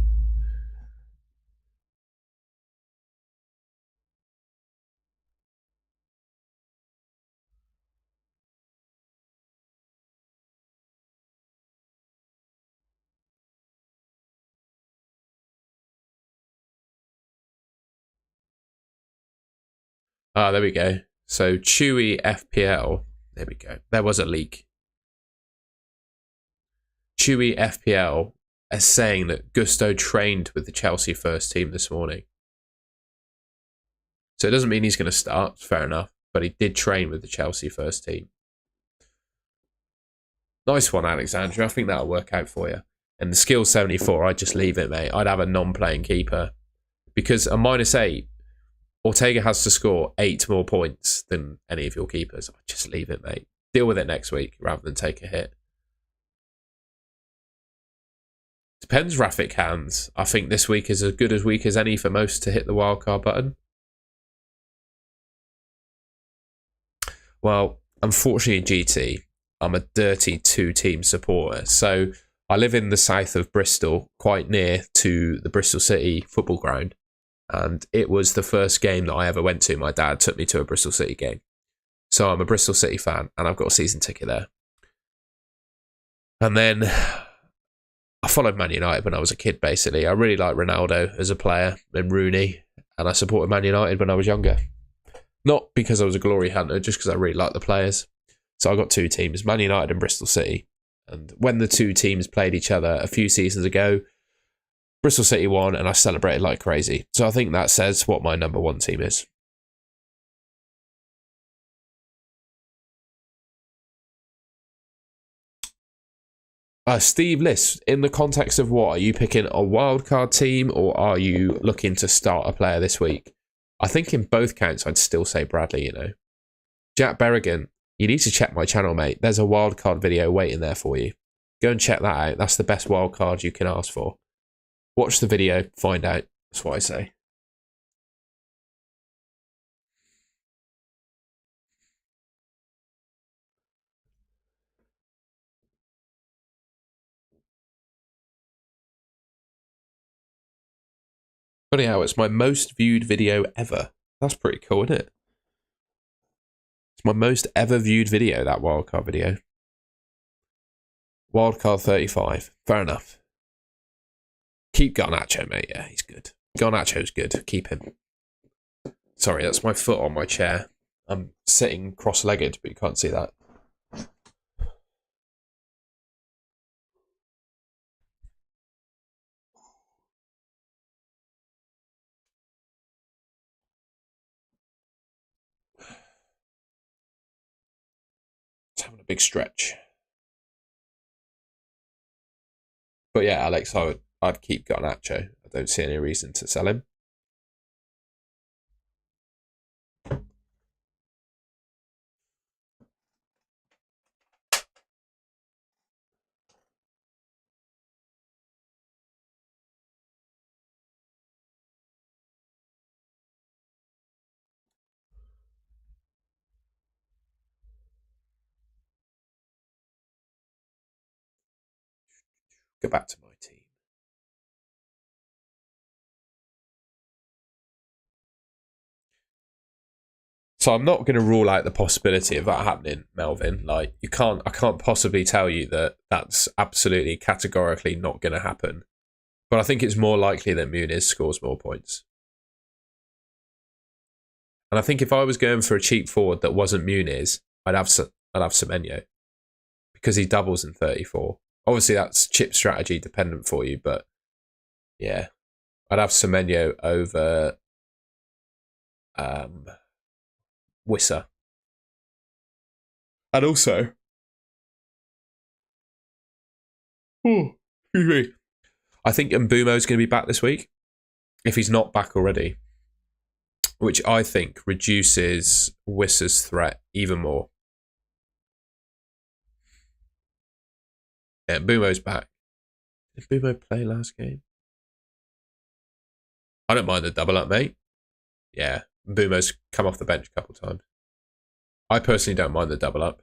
Ah, there we go. So, Chewy FPL. There we go. There was a leak. Chewy FPL is saying that Gusto trained with the Chelsea first team this morning. So it doesn't mean he's going to start, fair enough, but he did train with the Chelsea first team. Nice one, Alexandra. I think that'll work out for you. And the skill 74, I'd just leave it, mate. I'd have a non-playing keeper. Because a -8, Ortega has to score 8 more points than any of your keepers. I'd just leave it, mate. Deal with it next week rather than take a hit. Depends, Rafik hands. I think this week is as good a week as any for most to hit the wildcard button. Well, unfortunately in GT, I'm a dirty 2-team supporter. So I live in the south of Bristol, quite near to the Bristol City football ground. And it was the first game that I ever went to. My dad took me to a Bristol City game. So I'm a Bristol City fan and I've got a season ticket there. And then I followed Man United when I was a kid, basically. I really liked Ronaldo as a player and Rooney. And I supported Man United when I was younger. Not because I was a glory hunter, just because I really liked the players. So I got 2 teams, Man United and Bristol City. And when the 2 teams played each other a few seasons ago, Bristol City won and I celebrated like crazy. So I think that says what my number 1 team is. Steve Liss, in the context of what? Are you picking a wildcard team or are you looking to start a player this week? I think in both counts, I'd still say Bradley, you know. Jack Berrigan, you need to check my channel, mate. There's a wildcard video waiting there for you. Go and check that out. That's the best wildcard you can ask for. Watch the video, find out. That's what I say. Funny how it's my most viewed video ever. That's pretty cool, isn't it? It's my most ever viewed video, that wildcard video. Wildcard 35. Fair enough. Keep Garnacho, mate. Yeah, he's good. Garnacho's good. Keep him. Sorry, that's my foot on my chair. I'm sitting cross-legged, but you can't see that. Just having a big stretch. But yeah, Alex, I'd keep Garnacho. I don't see any reason to sell him. Go back to my team. So I'm not going to rule out the possibility of that happening, Melvin. Like I can't possibly tell you that that's absolutely categorically not going to happen. But I think it's more likely that Muniz scores more points. And I think if I was going for a cheap forward that wasn't Muniz, I'd have Semenyo because he doubles in 34. Obviously, that's chip strategy dependent for you, but yeah, I'd have Semenyo over Wissa. And also, excuse me, I think Mbumo's going to be back this week, if he's not back already, which I think reduces Wissa's threat even more. Yeah, Mbumo's back. Did Mbumo play last game? I don't mind the double up, mate. Yeah, Mbumo's come off the bench a couple of times. I personally don't mind the double up.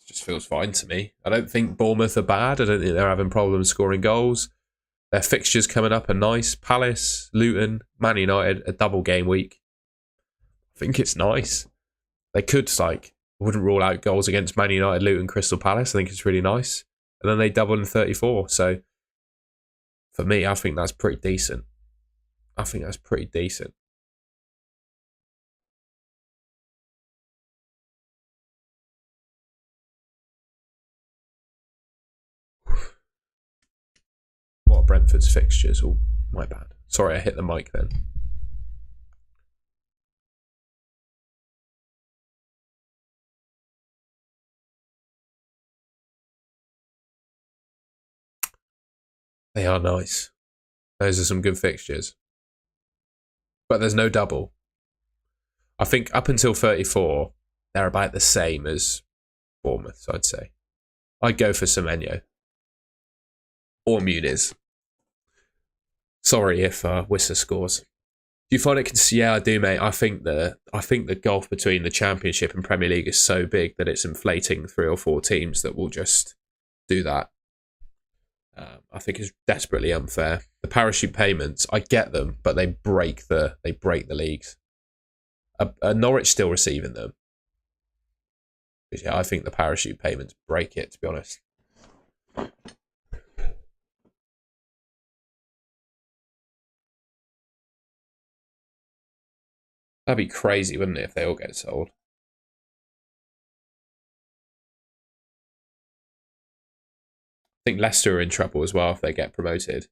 It just feels fine to me. I don't think Bournemouth are bad. I don't think they're having problems scoring goals. Their fixtures coming up are nice. Palace, Luton, Man United, a double game week. I think it's nice. They could, wouldn't rule out goals against Man United, Luton, Crystal Palace. I think it's really nice. And then they double in 34. So, for me, I think that's pretty decent. What are Brentford's fixtures? Oh, my bad. Sorry, I hit the mic then. They are nice. Those are some good fixtures. But there's no double. I think up until 34, they're about the same as Bournemouth, I'd say. I'd go for Semenyo. Or Muniz. Sorry if Wissa scores. Do you find it? Yeah, I do, mate. I think the gulf between the Championship and Premier League is so big that it's inflating 3 or 4 teams that will just do that. I think it's desperately unfair. The parachute payments, I get them, but they break the leagues. Norwich still receiving them. Yeah, I think the parachute payments break it, to be honest. That'd be crazy, wouldn't it, if they all get sold? I think Leicester are in trouble as well if they get promoted.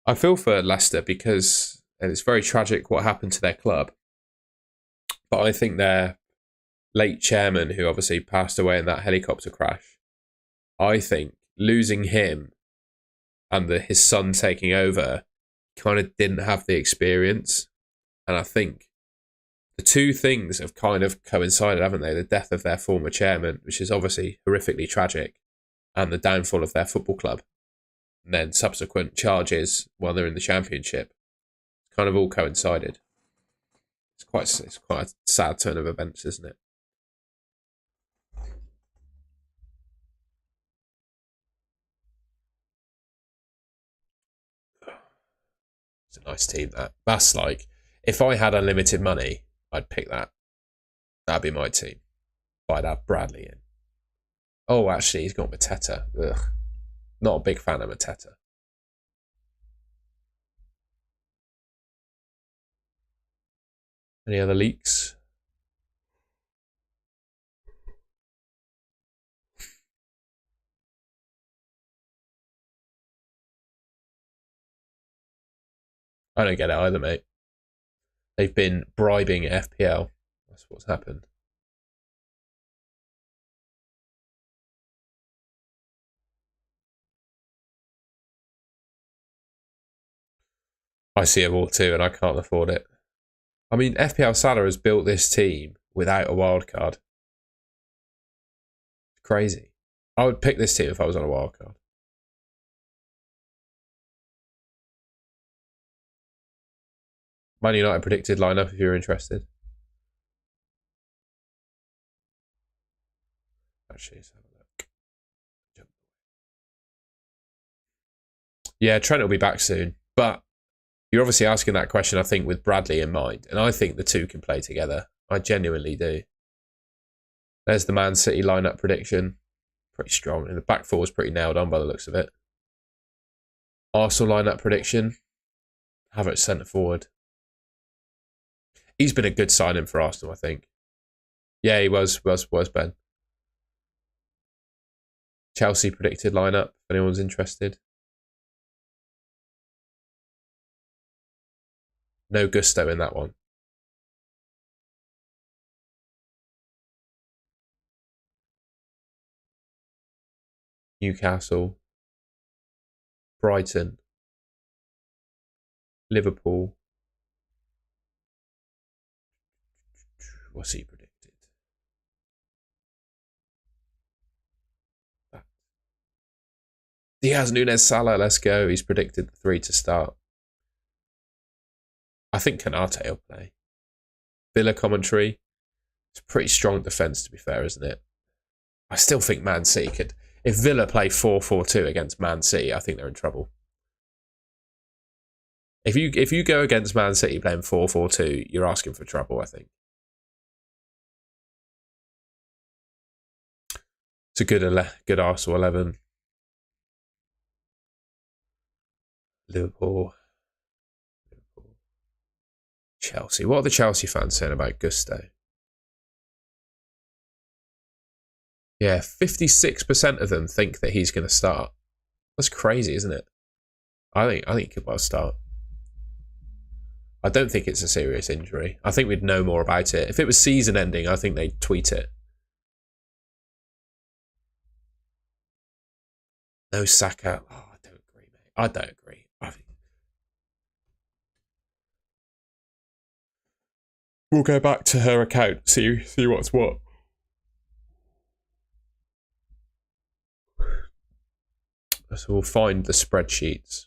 I feel for Leicester because it's very tragic what happened to their club. But I think their late chairman, who obviously passed away in that helicopter crash, I think losing him and his son taking over kind of didn't have the experience. And I think the two things have kind of coincided, haven't they? The death of their former chairman, which is obviously horrifically tragic, and the downfall of their football club. And then subsequent charges while they're in the Championship. It's kind of all coincided. It's quite a sad turn of events, isn't it? It's a nice team, that. That's like, if I had unlimited money, I'd pick that. That'd be my team. But I'd have Bradley in. Oh, actually, he's got Mateta. Ugh. Not a big fan of Mateta. Any other leaks? I don't get it either, mate. They've been bribing FPL. That's what's happened. I see it all too, and I can't afford it. I mean, FPL Salah has built this team without a wild card. It's crazy. I would pick this team if I was on a wild card. Man United predicted lineup if you're interested. Actually, let's have a look. Yeah, Trent will be back soon, but You're obviously asking that question, I think, with Bradley in mind. And I think the two can play together. I genuinely do. There's the Man City lineup prediction. Pretty strong. And the back four is pretty nailed on by the looks of it. Arsenal lineup prediction. Havertz centre forward. He's been a good signing for Arsenal, I think. Yeah, he was Ben. Chelsea predicted lineup, if anyone's interested. No gusto in that one. Newcastle. Brighton. Liverpool. What's he predicted? Diaz, Nunes, Salah, let's go. He's predicted the three to start. I think Kanate will play. Villa commentary. It's a pretty strong defence, to be fair, isn't it? I still think Man City could... If Villa play 4-4-2 against Man City, I think they're in trouble. If you go against Man City playing 4-4-2, you're asking for trouble, I think. It's a good Arsenal 11. Liverpool. Chelsea. What are the Chelsea fans saying about Gusto? Yeah, 56% of them think that he's going to start. That's crazy, isn't it? I think he could well start. I don't think it's a serious injury. I think we'd know more about it. If it was season ending, I think they'd tweet it. No Saka. Oh, I don't agree, mate. I don't agree. We'll go back to her account, see what's what. So we'll find the spreadsheets.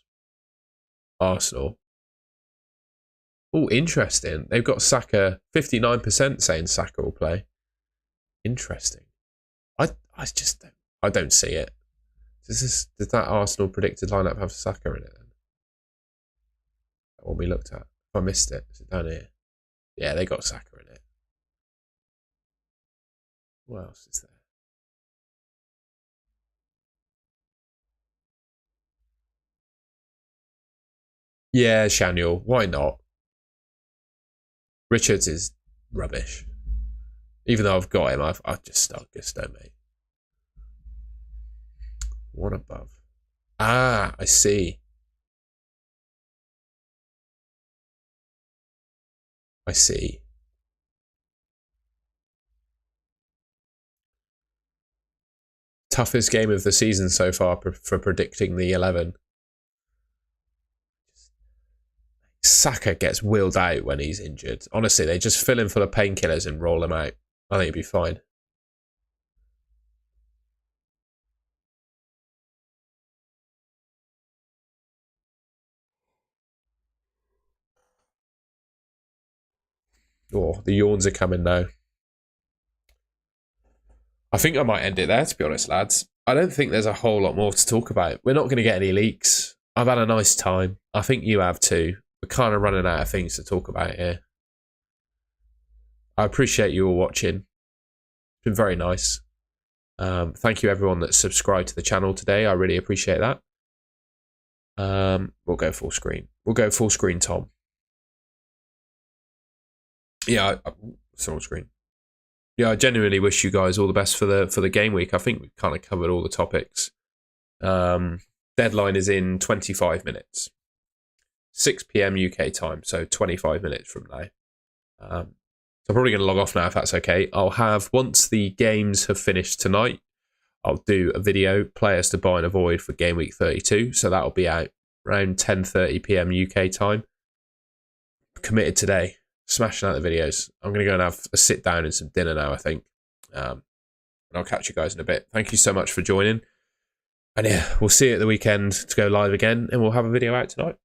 Arsenal. Oh, interesting. They've got Saka, 59% saying Saka will play. Interesting. I don't see it. Does that Arsenal predicted lineup have Saka in it then? That one we looked at. If I missed it, is it down here? Yeah, they got Saka in it. What else is there? Yeah, Shaniel. Why not? Richards is rubbish. Even though I've got him, I've just start Gusto, mate. One above. Ah, I see. I see. Toughest game of the season so far for predicting the 11. Saka gets wheeled out when he's injured. Honestly, they just fill him full of painkillers and roll him out. I think he'd be fine. Oh, the yawns are coming now. I think I might end it there, to be honest, lads. I don't think there's a whole lot more to talk about. We're not going to get any leaks. I've had a nice time. I think you have too. We're kind of running out of things to talk about here. I appreciate you all watching. It's been very nice. Thank you everyone that subscribed to the channel today. I really appreciate that. We'll go full screen. We'll go full screen, Tom. Yeah, full screen. Yeah, I genuinely wish you guys all the best for the game week. I think we've kind of covered all the topics. Deadline is in 25 minutes. 6 p.m. UK time, so 25 minutes from now. So I'm probably going to log off now if that's okay. I'll have, once the games have finished tonight, I'll do a video, players to buy and avoid for game week 32. So that'll be out around 10:30 p.m. UK time. Committed today. Smashing out the videos. I'm going to go and have a sit down and some dinner now, I think. And I'll catch you guys in a bit. Thank you so much for joining. And yeah, we'll see you at the weekend to go live again, and we'll have a video out tonight.